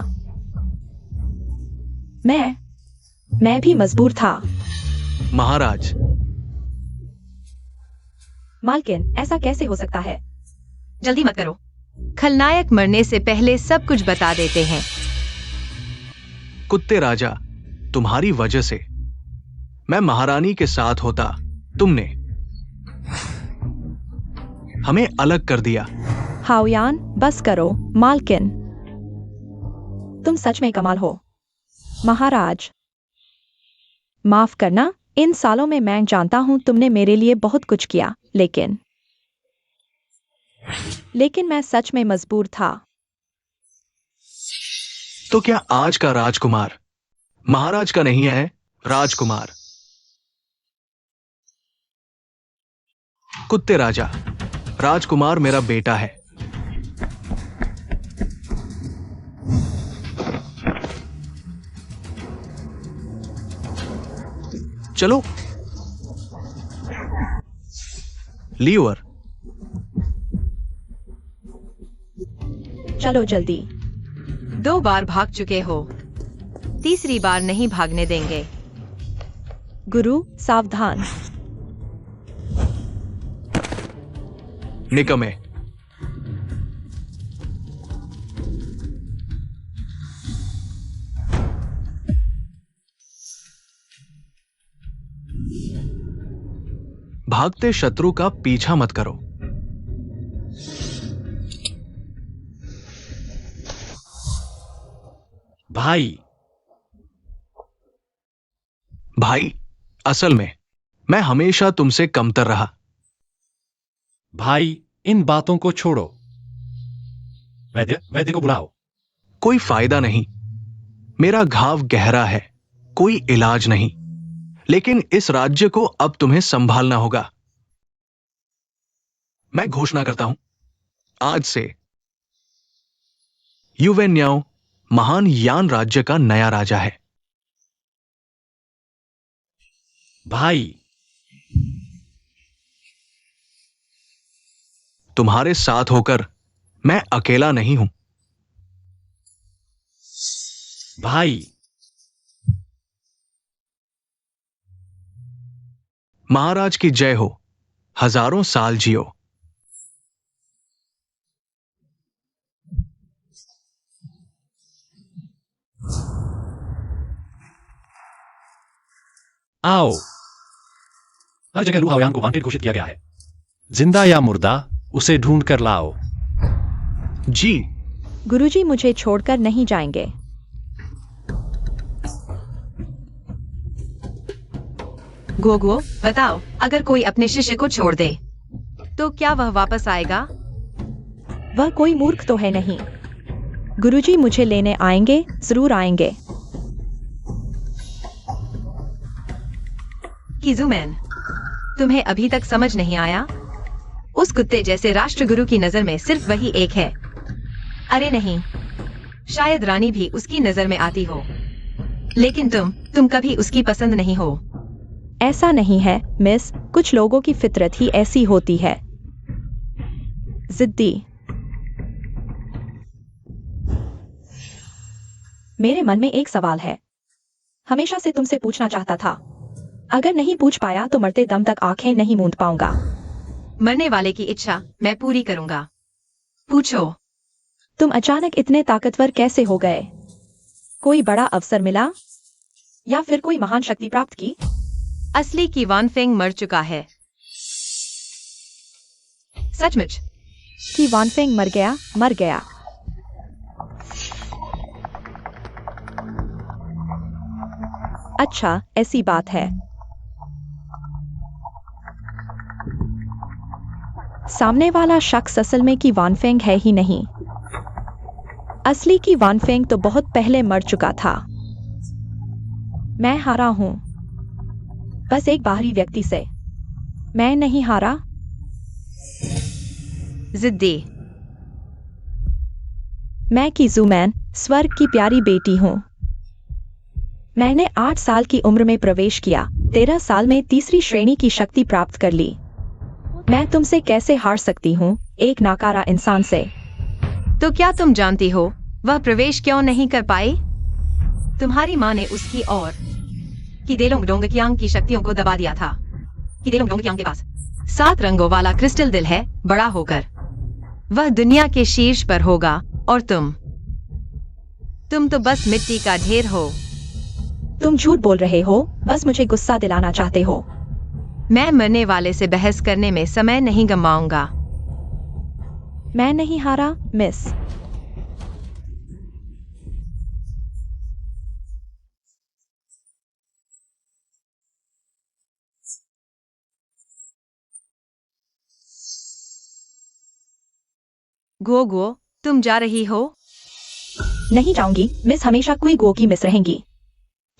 C: मैं भी मजबूर था।
D: महाराज।
C: मालकिन, ऐसा कैसे हो सकता है?
B: जल्दी मत करो। खलनायक मरने से पहले सब कुछ बता देते हैं।
D: कुत्ते राजा, तुम्हारी वजह से मैं महारानी के साथ होता। तुमने हमें अलग कर दिया।
C: हाओयान, बस करो। मालकिन, तुम सच में कमाल हो। महाराज, माफ करना। इन सालों में मैं जानता हूं तुमने मेरे लिए बहुत कुछ किया, लेकिन मैं सच में मजबूर था।
D: तो क्या आज का राजकुमार महाराज का नहीं है? राजकुमार। कुत्ते राजा, राजकुमार मेरा बेटा है। चलो लीवर।
C: चलो जल्दी।
B: 2 बार भाग चुके हो, तीसरी बार नहीं भागने देंगे।
C: गुरु सावधान।
D: निकमे। भागते शत्रु का पीछा मत करो।
E: भाई।
D: भाई, असल में मैं हमेशा तुमसे कमतर रहा।
E: भाई, इन बातों को छोड़ो। वैद्य को बुलाओ।
D: कोई फायदा नहीं। मेरा घाव गहरा है, कोई इलाज नहीं। लेकिन इस राज्य को अब तुम्हें संभालना होगा। मैं घोषणा करता हूं, आज से युवेन्याओ महान यान राज्य का नया राजा है।
E: भाई।
D: तुम्हारे साथ होकर मैं अकेला नहीं हूं।
E: भाई।
D: महाराज की जय हो। हजारों साल जियो।
E: आओ। हर जगह लू हाओयांग को वांटेड घोषित किया गया है। जिंदा या मुर्दा, उसे ढूंढ कर लाओ।
D: जी।
C: गुरुजी मुझे छोड़कर नहीं जाएंगे।
B: गोगो, बताओ, अगर कोई अपने शिष्य को छोड़ दे तो क्या वह वापस आएगा?
C: वह कोई मूर्ख तो है नहीं। गुरुजी मुझे लेने आएंगे, जरूर आएंगे।
B: किजुमैन, तुम्हें अभी तक समझ नहीं आया? उस कुत्ते जैसे राष्ट्रगुरु की नजर में सिर्फ वही एक है। अरे नहीं, शायद रानी भी उसकी नजर में आती हो, लेकिन तुम कभी उसकी पसंद नहीं हो।
C: ऐसा नहीं है मिस, कुछ लोगों की फितरत ही ऐसी होती है। जिद्दी। मेरे मन में एक सवाल है, हमेशा से तुमसे पूछना चाहता था। अगर नहीं पूछ पाया तो मरते दम तक आंखें नहीं मूंद पाऊंगा।
B: मरने वाले की इच्छा मैं पूरी करूंगा। पूछो।
C: तुम अचानक इतने ताकतवर कैसे हो गए? कोई बड़ा अवसर मिला या फिर कोई महान शक्ति प्राप्त की?
B: असली की वानफेंग मर चुका है। सचमुच?
C: कि वानफेंग मर गया? मर गया। अच्छा, ऐसी बात है। सामने वाला शख्स असल में की वानफेंग है ही नहीं। असली की वानफेंग तो बहुत पहले मर चुका था। मैं हारा हूं, बस एक बाहरी व्यक्ति से। मैं नहीं हारा।
B: जिद्दी।
C: मैं किजुमैन, स्वर्ग की प्यारी बेटी हूं। मैंने 8 साल की उम्र में प्रवेश किया, 13 साल में तीसरी श्रेणी की शक्ति प्राप्त कर ली। मैं तुमसे कैसे हार सकती हूँ, एक नाकारा इंसान से?
B: तो क्या तुम जानती हो वह प्रवेश क्यों नहीं कर पाई? तुम्हारी माँ ने उसकी और किदेलोंग डोंगकियांग की शक्तियों को दबा दिया था। किदेलोंग डोंगकियांग के पास 7 रंगों वाला क्रिस्टल दिल है। बड़ा होकर वह दुनिया के शीर्ष पर होगा, और तुम तो बस मिट्टी का ढेर हो।
C: तुम झूठ बोल रहे हो, बस मुझे गुस्सा दिलाना चाहते हो।
B: मैं मरने वाले से बहस करने में समय नहीं गंवाऊंगा।
C: मैं नहीं हारा, मिस।
B: गोगो, तुम जा रही हो?
C: नहीं जाऊंगी। मिस हमेशा कुई गो की मिस रहेंगी,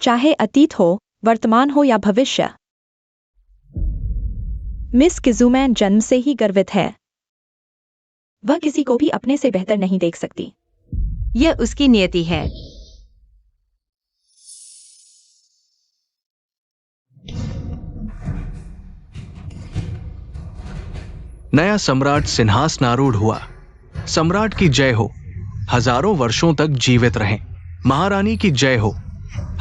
C: चाहे अतीत हो, वर्तमान हो या भविष्य। मिस किजुमैन जन्म से ही गर्वित है। वह किसी को भी अपने से बेहतर नहीं देख सकती।
B: यह उसकी नियति है।
D: नया सम्राट सिंहासनारूढ़ हुआ। सम्राट की जय हो, हजारों वर्षों तक जीवित रहें। महारानी की जय हो,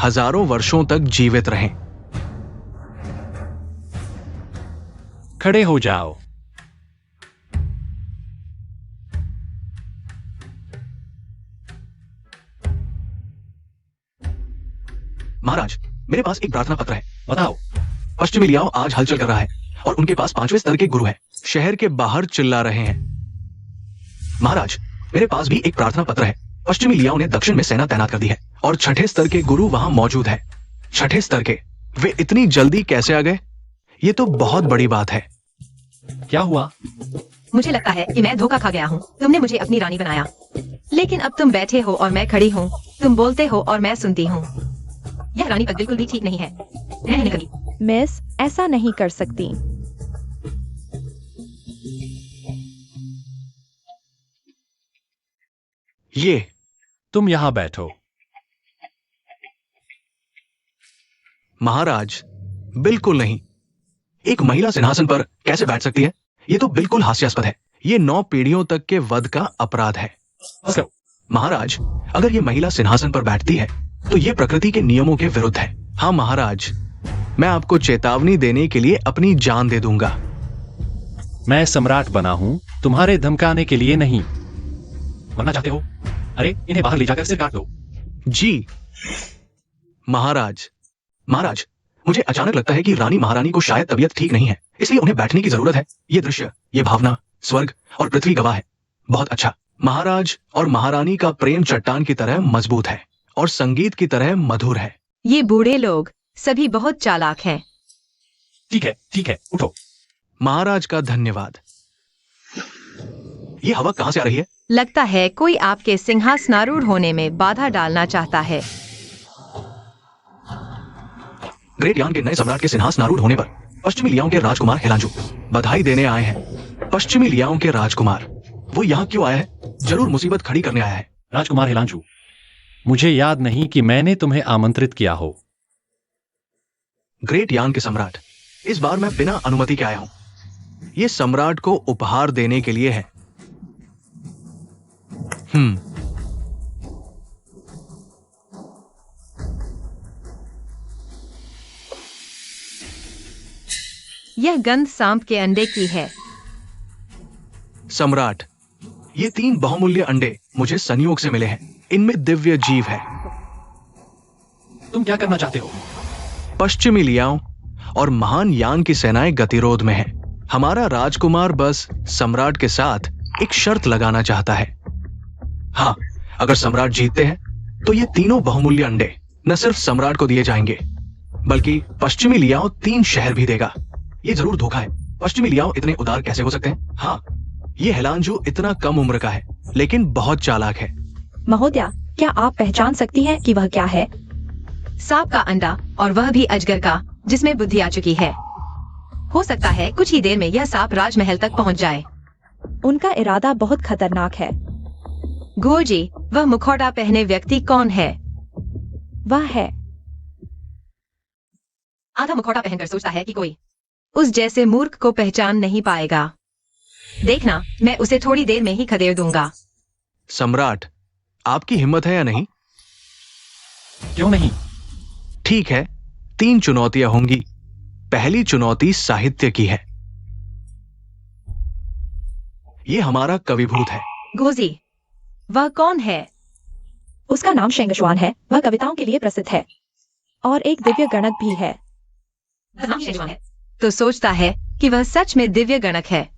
D: हजारों वर्षों तक जीवित रहें।
E: खड़े हो जाओ।
D: महाराज, मेरे पास एक प्रार्थना पत्र है।
E: बताओ।
D: पश्चिमी लियाओ आज हलचल कर रहा है और उनके पास 5वें स्तर के गुरु है। शहर के बाहर चिल्ला रहे हैं। महाराज, मेरे पास भी एक प्रार्थना पत्र है। पश्चिमी लियाओ ने दक्षिण में सेना तैनात कर दी है और 6ठे स्तर के गुरु वहां मौजूद है। 6ठे स्तर के? वे इतनी जल्दी कैसे आ गए? ये तो बहुत बड़ी बात है।
E: क्या हुआ?
A: मुझे लगता है कि मैं धोखा खा गया हूँ। तुमने मुझे अपनी रानी बनाया,
B: लेकिन अब तुम बैठे हो और मैं खड़ी हूँ। तुम बोलते हो और मैं सुनती हूँ।
A: यह रानी पद बिल्कुल भी ठीक नहीं है। मैं नहीं निकली।
C: मिस, ऐसा नहीं कर सकती।
D: ये
E: तुम यहां बैठो।
D: महाराज, बिल्कुल नहीं। एक महिला सिंहासन पर कैसे बैठ सकती है? ये तो बिल्कुल हास्यास्पद है। ये 9 पीढ़ियों तक के वध का अपराध है। महाराज, अगर ये महिला सिंहासन पर बैठती है तो ये प्रकृति के नियमों के विरुद्ध है। हाँ महाराज, मैं आपको चेतावनी देने के लिए अपनी जान दे दूंगा।
E: मैं सम्राट बना हूं, तुम्हारे धमकाने के लिए नहीं। मरना चाहते हो? अरे इन्हें बाहर ले जाकर सिर काट दो।
D: जी महाराज। महाराज, मुझे अचानक लगता है कि रानी महारानी को शायद तबीयत ठीक नहीं है, इसलिए उन्हें बैठने की जरूरत है। ये दृश्य, ये भावना, स्वर्ग और पृथ्वी गवाह है। बहुत अच्छा। महाराज और महारानी का प्रेम चट्टान की तरह मजबूत है और संगीत की तरह मधुर है।
B: ये बूढ़े लोग सभी बहुत चालाक हैं।
E: ठीक है, उठो।
D: महाराज का धन्यवाद। ये हवा कहां से आ रही है?
B: लगता है कोई आपके सिंहासनारूढ़ होने में बाधा डालना चाहता है।
D: ग्रेट यान के नए सम्राट के सिंहासनारूढ़ होने पर पश्चिमी लियाओं के राजकुमार हेलांजू बधाई देने आए हैं। पश्चिमी लियाओं के राजकुमार, वो यहाँ क्यों आया है? जरूर मुसीबत खड़ी करने आया है।
E: राजकुमार हेलांजू, मुझे याद नहीं कि मैंने तुम्हें आमंत्रित किया हो।
D: ग्रेट यान के सम्राट, इस बार मैं बिना अनुमति के आया हूं। ये सम्राट को उपहार देने के लिए है।
B: यह गंध सांप के अंडे की है।
D: सम्राट, ये 3 बहुमूल्य अंडे मुझे संयोग से मिले हैं। इनमें दिव्य जीव है।
E: तुम क्या करना चाहते हो?
D: पश्चिमी लियाओं और महान यान की सेनाएं गतिरोध में हैं। हमारा राजकुमार बस सम्राट के साथ एक शर्त लगाना चाहता है। हाँ, अगर सम्राट जीतते हैं तो ये तीनों बहुमूल्य अंडे न सिर्फ सम्राट को दिए जाएंगे, बल्कि पश्चिमी लियाओं 3 शहर भी देगा। ये जरूर धोखा है। पश्चिमी लियाओ इतने उदार कैसे हो सकते हैं? हाँ, ये हेलांजू इतना कम उम्र का है, लेकिन बहुत चालाक है।
C: महोदया, क्या आप पहचान सकती हैं कि वह क्या है?
B: सांप का अंडा, और वह भी अजगर का, जिसमें बुद्धि आ चुकी है। हो सकता है कुछ ही देर में यह सांप राजमहल तक पहुंच जाए।
C: उनका इरादा बहुत खतरनाक है।
B: गोजी, वह मुखौटा पहने व्यक्ति कौन है?
C: वह है
A: आधा मुखौटा पहनकर सोचता है कि कोई
B: उस जैसे मूर्ख को पहचान नहीं पाएगा। देखना, मैं उसे थोड़ी देर में ही खदेड़ दूंगा।
D: सम्राट, आपकी हिम्मत है या नहीं?
E: क्यों नहीं?
D: ठीक है, 3 चुनौतियां होंगी। पहली चुनौती साहित्य की है। ये हमारा कविभूत है।
B: गोजी, वह कौन है?
C: उसका नाम शेंगशुआन है। वह कविताओं के लिए प्रसिद्ध है और एक दिव्य गणक भी है।
A: नाम शेषवान है।
B: तो सोचता है कि वह सच में दिव्य गणक है।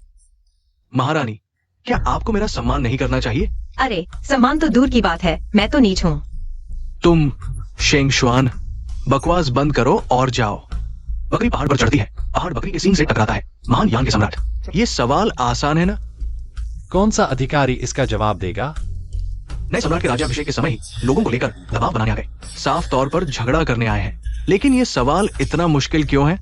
D: महारानी, क्या आपको मेरा सम्मान नहीं करना चाहिए?
B: अरे, सम्मान तो दूर की बात है, मैं तो नीच हूँ।
D: तुम शेंगशुआन, बकवास बंद करो और जाओ। बकरी पहाड़ पर चढ़ती है, पहाड़ बकरी के सींग से टकराता है। महान यान के सम्राट, ये सवाल आसान है ना?
E: कौन सा अधिकारी इसका जवाब देगा?
D: नए सम्राट के राज्याभिषेक के समय ही लोगों को लेकर दबाव बनाने आ गए, साफ तौर पर झगड़ा करने आए हैं। लेकिन ये सवाल इतना मुश्किल क्यों है?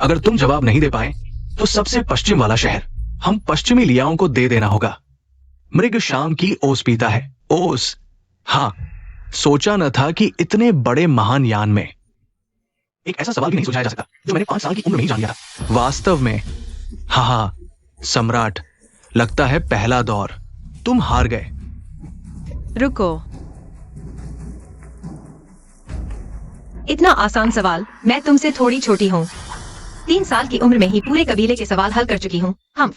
D: अगर तुम जवाब नहीं दे पाए तो सबसे पश्चिम वाला शहर हम पश्चिमी लियाओं को दे देना होगा। मृग शाम की ओस पीता है। ओस, हाँ, सोचा न था कि इतने बड़े महान यान में एक ऐसा सवाल भी नहीं सुलझाया जा सकता जो मैंने 5 साल की उम्र में ही जान लिया था। वास्तव में, हाँ, सम्राट, लगता है पहला दौर तुम हार गए।
B: रुको, इतना आसान सवाल? मैं तुमसे थोड़ी छोटी हूँ।
A: 3 साल की उम्र में ही पूरे कबीले के सवाल हल कर चुकी हूँ। हम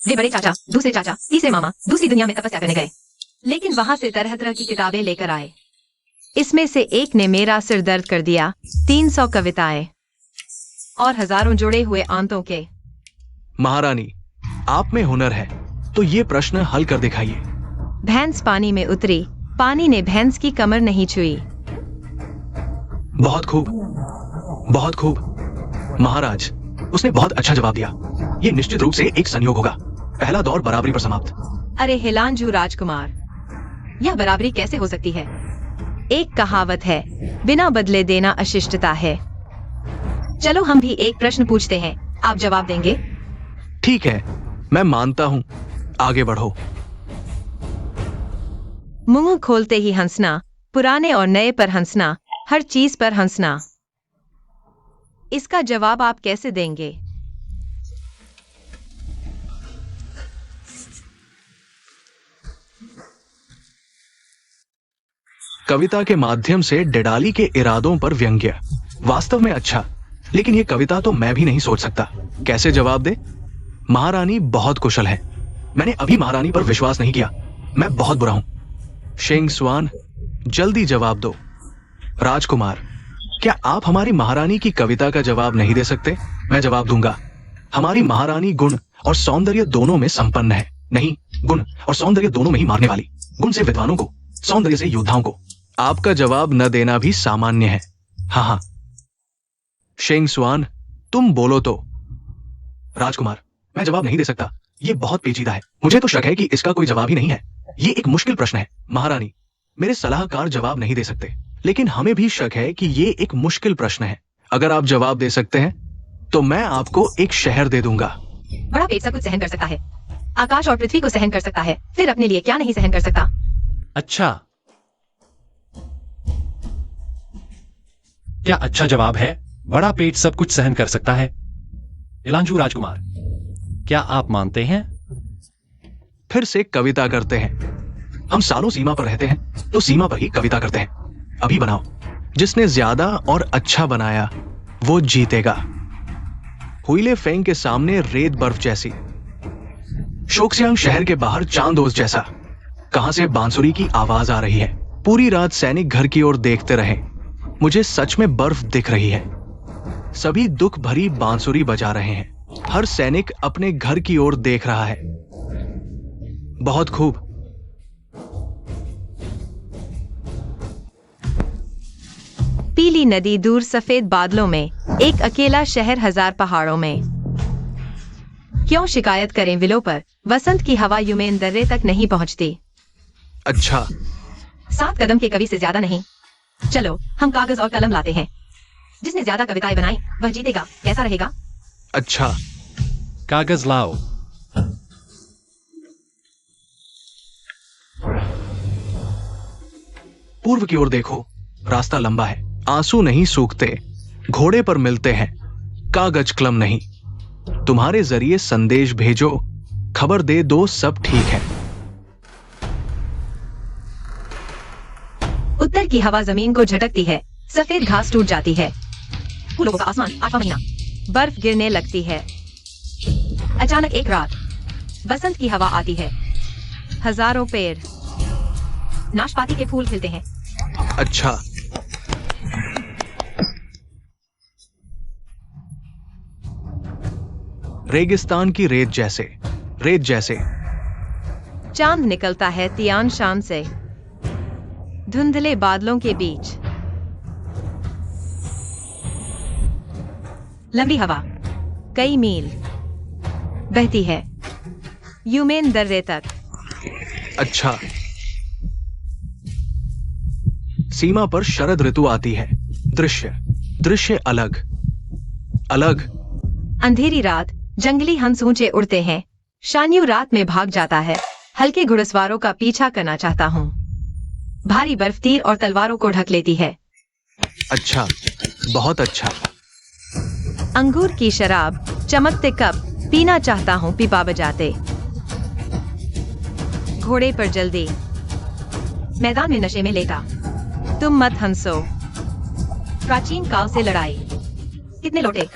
A: वे बड़े चाचा, दूसरे चाचा, तीसरे मामा दूसरी दुनिया में तपस्या करने गए,
B: लेकिन वहां से तरह तरह की किताबें लेकर आए। इसमें से एक ने मेरा सिर दर्द कर दिया। 300 कविताएं और हजारों जुड़े हुए आंतों के।
D: महारानी, आप में हुनर है तो ये प्रश्न हल कर दिखाइए।
B: भैंस पानी में उतरी, पानी ने भैंस की कमर नहीं छुई।
D: बहुत खूब, बहुत खूब। महाराज, उसने बहुत अच्छा जवाब दिया। ये निश्चित रूप से एक संयोग होगा। पहला दौर बराबरी पर समाप्त।
B: अरे हिलांजू राजकुमार,
A: यह बराबरी कैसे हो सकती है?
B: एक कहावत है, बिना बदले देना अशिष्टता है।
A: चलो हम भी एक प्रश्न पूछते हैं, आप जवाब देंगे?
D: ठीक है, मैं मानता हूँ। आगे बढ़ो।
B: मुंह खोलते ही हंसना, पुराने और नए पर हंसना, हर चीज पर हंसना। इसका जवाब आप कैसे देंगे?
D: कविता के माध्यम से डेडाली के इरादों पर व्यंग्य। वास्तव में अच्छा, लेकिन ये कविता तो मैं भी नहीं सोच सकता। कैसे जवाब दे? महारानी बहुत कुशल है। मैंने अभी महारानी पर विश्वास नहीं किया। मैं बहुत बुरा हूं। शेंग स्वान, जल्दी जवाब दो। राजकुमार, क्या आप हमारी महारानी की कविता का जवाब नहीं दे सकते? मैं जवाब दूंगा। हमारी महारानी गुण और सौंदर्य दोनों में संपन्न है। नहीं, गुण और सौंदर्य दोनों में ही मारने वाली। गुण से विद्वानों को, सौंदर्य से योद्धाओं को। आपका जवाब न देना भी सामान्य है। हाँ हाँ, शेंग स्वान, तुम बोलो तो। राजकुमार, मैं जवाब नहीं दे सकता। ये बहुत पेचीदा है। मुझे तो शक है कि इसका कोई जवाब ही नहीं है। ये एक मुश्किल प्रश्न है। महारानी, मेरे सलाहकार जवाब नहीं दे सकते, लेकिन हमें भी शक है कि ये एक मुश्किल प्रश्न है। अगर आप जवाब दे सकते हैं तो मैं आपको एक शहर दे दूंगा।
A: बड़ा पेट सब कुछ सहन कर सकता है। आकाश और पृथ्वी को सहन कर सकता है, फिर अपने लिए क्या नहीं सहन कर सकता?
E: अच्छा, क्या अच्छा जवाब है? बड़ा पेट सब कुछ सहन कर सकता है। इलांजू राजकुमार, क्या आप मानते हैं?
D: फिर से कविता करते हैं। हम सालों सीमा पर रहते हैं तो सीमा पर ही कविता करते हैं। अभी बनाओ। जिसने ज्यादा और अच्छा बनाया वो जीतेगा। हुईले फेंग के सामने रेत बर्फ जैसी, शोक्सियांग शहर के बाहर चांदोस जैसा। कहां से बांसुरी की आवाज आ रही है? पूरी रात सैनिक घर की ओर देखते रहे। मुझे सच में बर्फ दिख रही है। सभी दुख भरी बांसुरी बजा रहे हैं। हर सैनिक अपने घर की ओर देख रहा है। बहुत खूब।
B: पीली नदी दूर सफेद बादलों में, एक अकेला शहर हजार पहाड़ों में। क्यों शिकायत करें विलो पर? वसंत की हवा यूमेन दर्रे तक नहीं पहुंचती।
D: अच्छा,
A: 7 कदम के कवि से ज्यादा नहीं। चलो हम कागज और कलम लाते हैं। जिसने ज्यादा कविताएं बनाई वह जीतेगा। कैसा रहेगा?
D: अच्छा।
E: कागज लाओ।
D: पूर्व की ओर देखो, रास्ता लंबा है। आंसू नहीं सूखते, घोड़े पर मिलते हैं, कागज कलम नहीं। तुम्हारे जरिए संदेश भेजो, खबर दे दो सब ठीक है।
A: उत्तर की हवा जमीन को झटकती है, सफेद घास टूट जाती है। फूलों का आसमान, 8वां महीना।
B: बर्फ गिरने लगती है।
A: अचानक एक रात, बसंत की हवा आती है।
B: हजारों पेड़,
A: नाशपाती के फूल खिलते हैं।
D: अच्छा। रेगिस्तान की रेत जैसे, रेत जैसे।
B: चांद निकलता है तियान शान से, धुंधले बादलों के बीच।
A: लंबी हवा
B: कई मील बहती है। यूमेन दर्रे तक।
D: अच्छा। सीमा पर शरद ऋतु आती है। दृश्य दृश्य अलग अलग।
B: अंधेरी रात, जंगली हंस ऊंचे उड़ते हैं। शान्यू रात में भाग जाता है। हल्के घुड़सवारों का पीछा करना चाहता हूँ। भारी बर्फ तीर और तलवारों को ढक लेती है।
D: अच्छा, बहुत अच्छा।
B: अंगूर की शराब, चमकते कप पीना चाहता हूँ पीपा बजाते। घोड़े पर जल्दी,
A: मैदान में नशे में लेटा।
B: तुम मत हंसो।
A: प्राचीन काल से लड़ाई। कितने लोटे।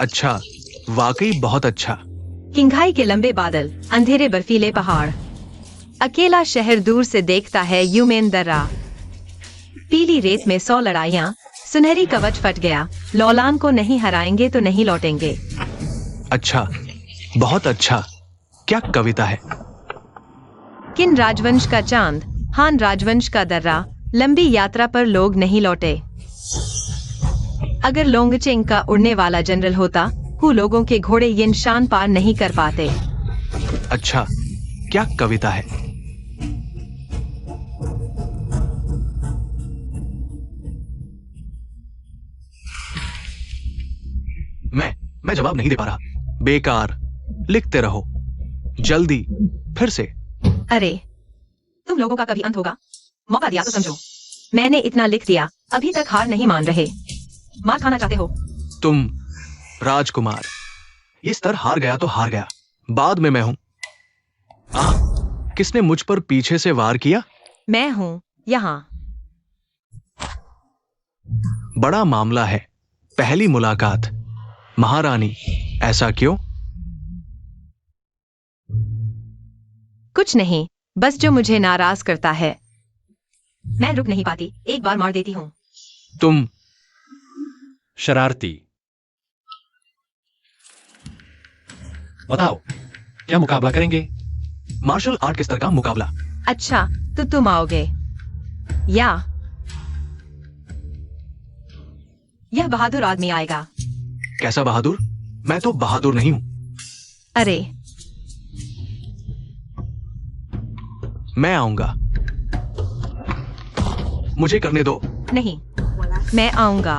D: अच्छा, वाकई बहुत अच्छा।
B: किंघाई के लंबे बादल, अंधेरे बर्फीले पहाड़। अकेला शहर दूर से देखता है यूमेन दर्रा। पीली रेत में 100 लड़ाइयाँ, सुनहरी कवच फट गया। लौलान को नहीं हराएंगे तो नहीं लौटेंगे।
D: अच्छा, बहुत अच्छा। क्या कविता है।
B: किन राजवंश का चांद, हान राजवंश का दर्रा। लंबी यात्रा पर लोग नहीं लौटे। अगर लोंगचेंग का उड़ने वाला जनरल होता, लोगों के घोड़े ये निशान पार नहीं कर पाते।
D: अच्छा, क्या कविता है। मैं जवाब नहीं दे पा रहा। बेकार, लिखते रहो जल्दी। फिर से।
B: अरे,
A: तुम लोगों का कभी अंत होगा। मौका दिया तो समझो।
B: मैंने इतना लिख दिया,
A: अभी तक हार नहीं मान रहे। मार खाना चाहते हो।
D: तुम राजकुमार, ये स्तर हार गया तो हार गया। बाद में मैं हूं। किसने मुझ पर पीछे से वार किया।
B: मैं हूँ यहाँ।
D: बड़ा मामला है। पहली मुलाकात। महारानी, ऐसा क्यों।
B: कुछ नहीं, बस जो मुझे नाराज करता है।
A: मैं रुक नहीं पाती, एक बार मार देती हूँ।
D: तुम
E: शरारती। बताओ, क्या मुकाबला करेंगे।
D: मार्शल आर्ट के स्तर का मुकाबला।
B: अच्छा, तो तुम आओगे या
A: यह बहादुर आदमी आएगा।
D: कैसा बहादुर। मैं तो बहादुर नहीं हूं।
B: अरे,
D: मैं आऊंगा। मुझे करने दो।
B: नहीं, मैं आऊंगा।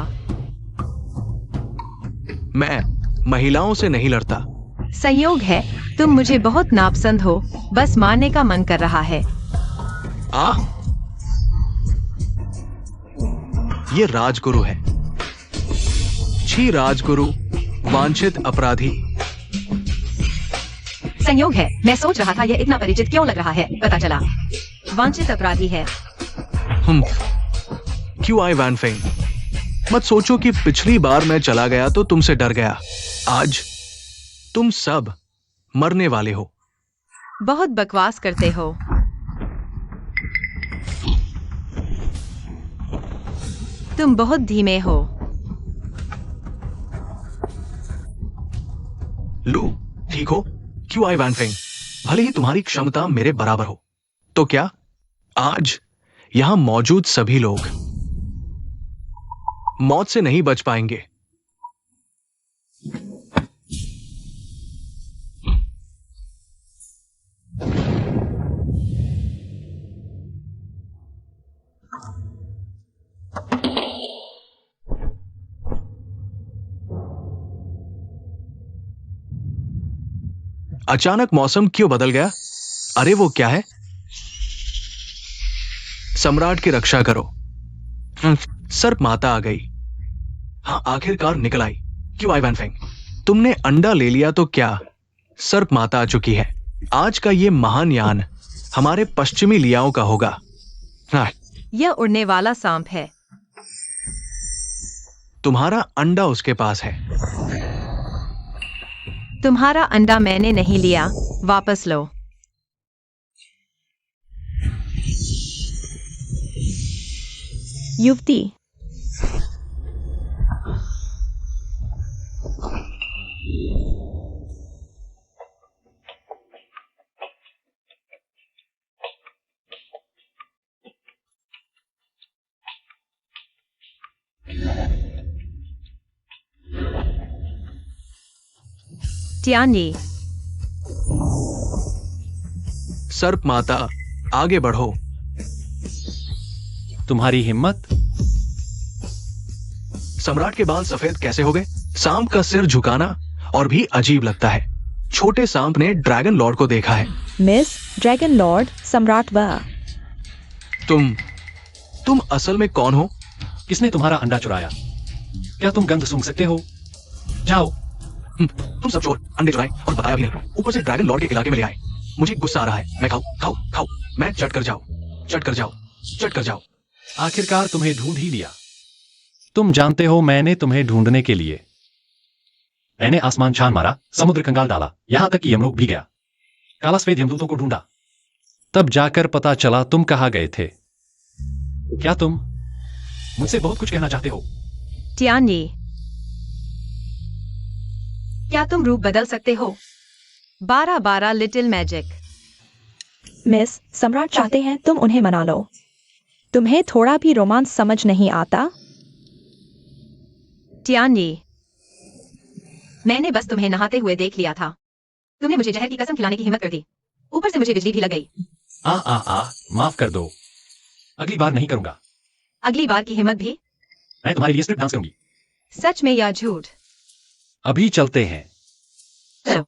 D: मैं महिलाओं से नहीं लड़ता।
B: संयोग है, तुम मुझे बहुत नापसंद हो। बस मारने का मन कर रहा है।
D: ये राजगुरु है। छी राजगुरु, वांछित अपराधी।
A: संयोग है, मैं सोच रहा था यह इतना परिचित क्यों लग रहा है। पता चला
B: वांछित अपराधी है।
D: क्यों आई वैन फेंग। मत सोचो कि पिछली बार मैं चला गया तो तुमसे डर गया। आज तुम सब मरने वाले हो।
B: बहुत बकवास करते हो। तुम बहुत धीमे हो।
D: लू, ठीक हो। क्यों आई वैन फेंग। भले ही तुम्हारी क्षमता मेरे बराबर हो, तो क्या आज यहां मौजूद सभी लोग मौत से नहीं बच पाएंगे। अचानक मौसम क्यों बदल गया। अरे वो क्या है। सम्राट की रक्षा करो। सर्प माता आ गई। हाँ, आखिरकार निकल आई। क्यों आई वैन फेंग। तुमने अंडा ले लिया तो क्या सर्प माता आ चुकी है। आज का ये महान यान हमारे पश्चिमी लियाओं का होगा। हाँ,
B: यह उड़ने वाला सांप है।
D: तुम्हारा अंडा उसके पास है।
B: तुम्हारा अंडा मैंने नहीं लिया, वापस लो।
C: युवती,
B: टियानी,
D: सर्प माता, आगे बढ़ो।
E: तुम्हारी हिम्मत?
D: सम्राट के बाल सफेद कैसे हो गए? सांप का सिर झुकाना और भी अजीब लगता है। छोटे सांप ने ड्रैगन लॉर्ड को देखा है।
C: मिस ड्रैगन लॉर्ड सम्राट वह।
D: तुम असल में कौन हो?
E: किसने तुम्हारा अंडा चुराया? क्या तुम गंध सूंघ सकते हो? जाओ।
D: तुम सब चोर, अंडे चुराए और बताया भी नहीं। ऊपर से ड्रैगन लॉर्ड के इलाके में ले आए। मुझे गुस्सा आ रहा है। मैं खाऊं खाऊं खाऊं। मैं चट कर जाओ, चट कर जाओ, चट कर जाओ।
E: आखिरकार तुम्हें ढूंढ ही लिया। तुम जानते हो मैंने तुम्हें ढूंढने के लिए मैंने आसमान छान मारा, समुद्र कंगाल डाला, यहां तक कि यमलोक भी गया। काला सफेद यमदूतों को ढूंढा। तब जाकर पता चला तुम कहां गए थे। क्या तुम मुझसे बहुत कुछ कहना चाहते हो?
B: टियानी, क्या तुम रूप बदल सकते हो? 12 लिटिल मैजिक।
C: मिस सम्राट चाहते हैं तुम उन्हें मना लो। तुम्हें थोड़ा भी रोमांस समझ नहीं आता?
B: टियानी,
A: मैंने बस तुम्हें नहाते हुए देख लिया था। तुमने मुझे जहर की कसम खिलाने की हिम्मत कर दी। ऊपर से मुझे बिजली भी लग गई।
E: माफ कर दो। अगली बार नहीं करूंगा।
A: अगली बार की हिम्मत भी?
E: मैं तुम्हारे लिए स्ट्रिप डांस करूंगी।
B: सच में या झूठ?
E: अभी चलते हैं।
A: चलो।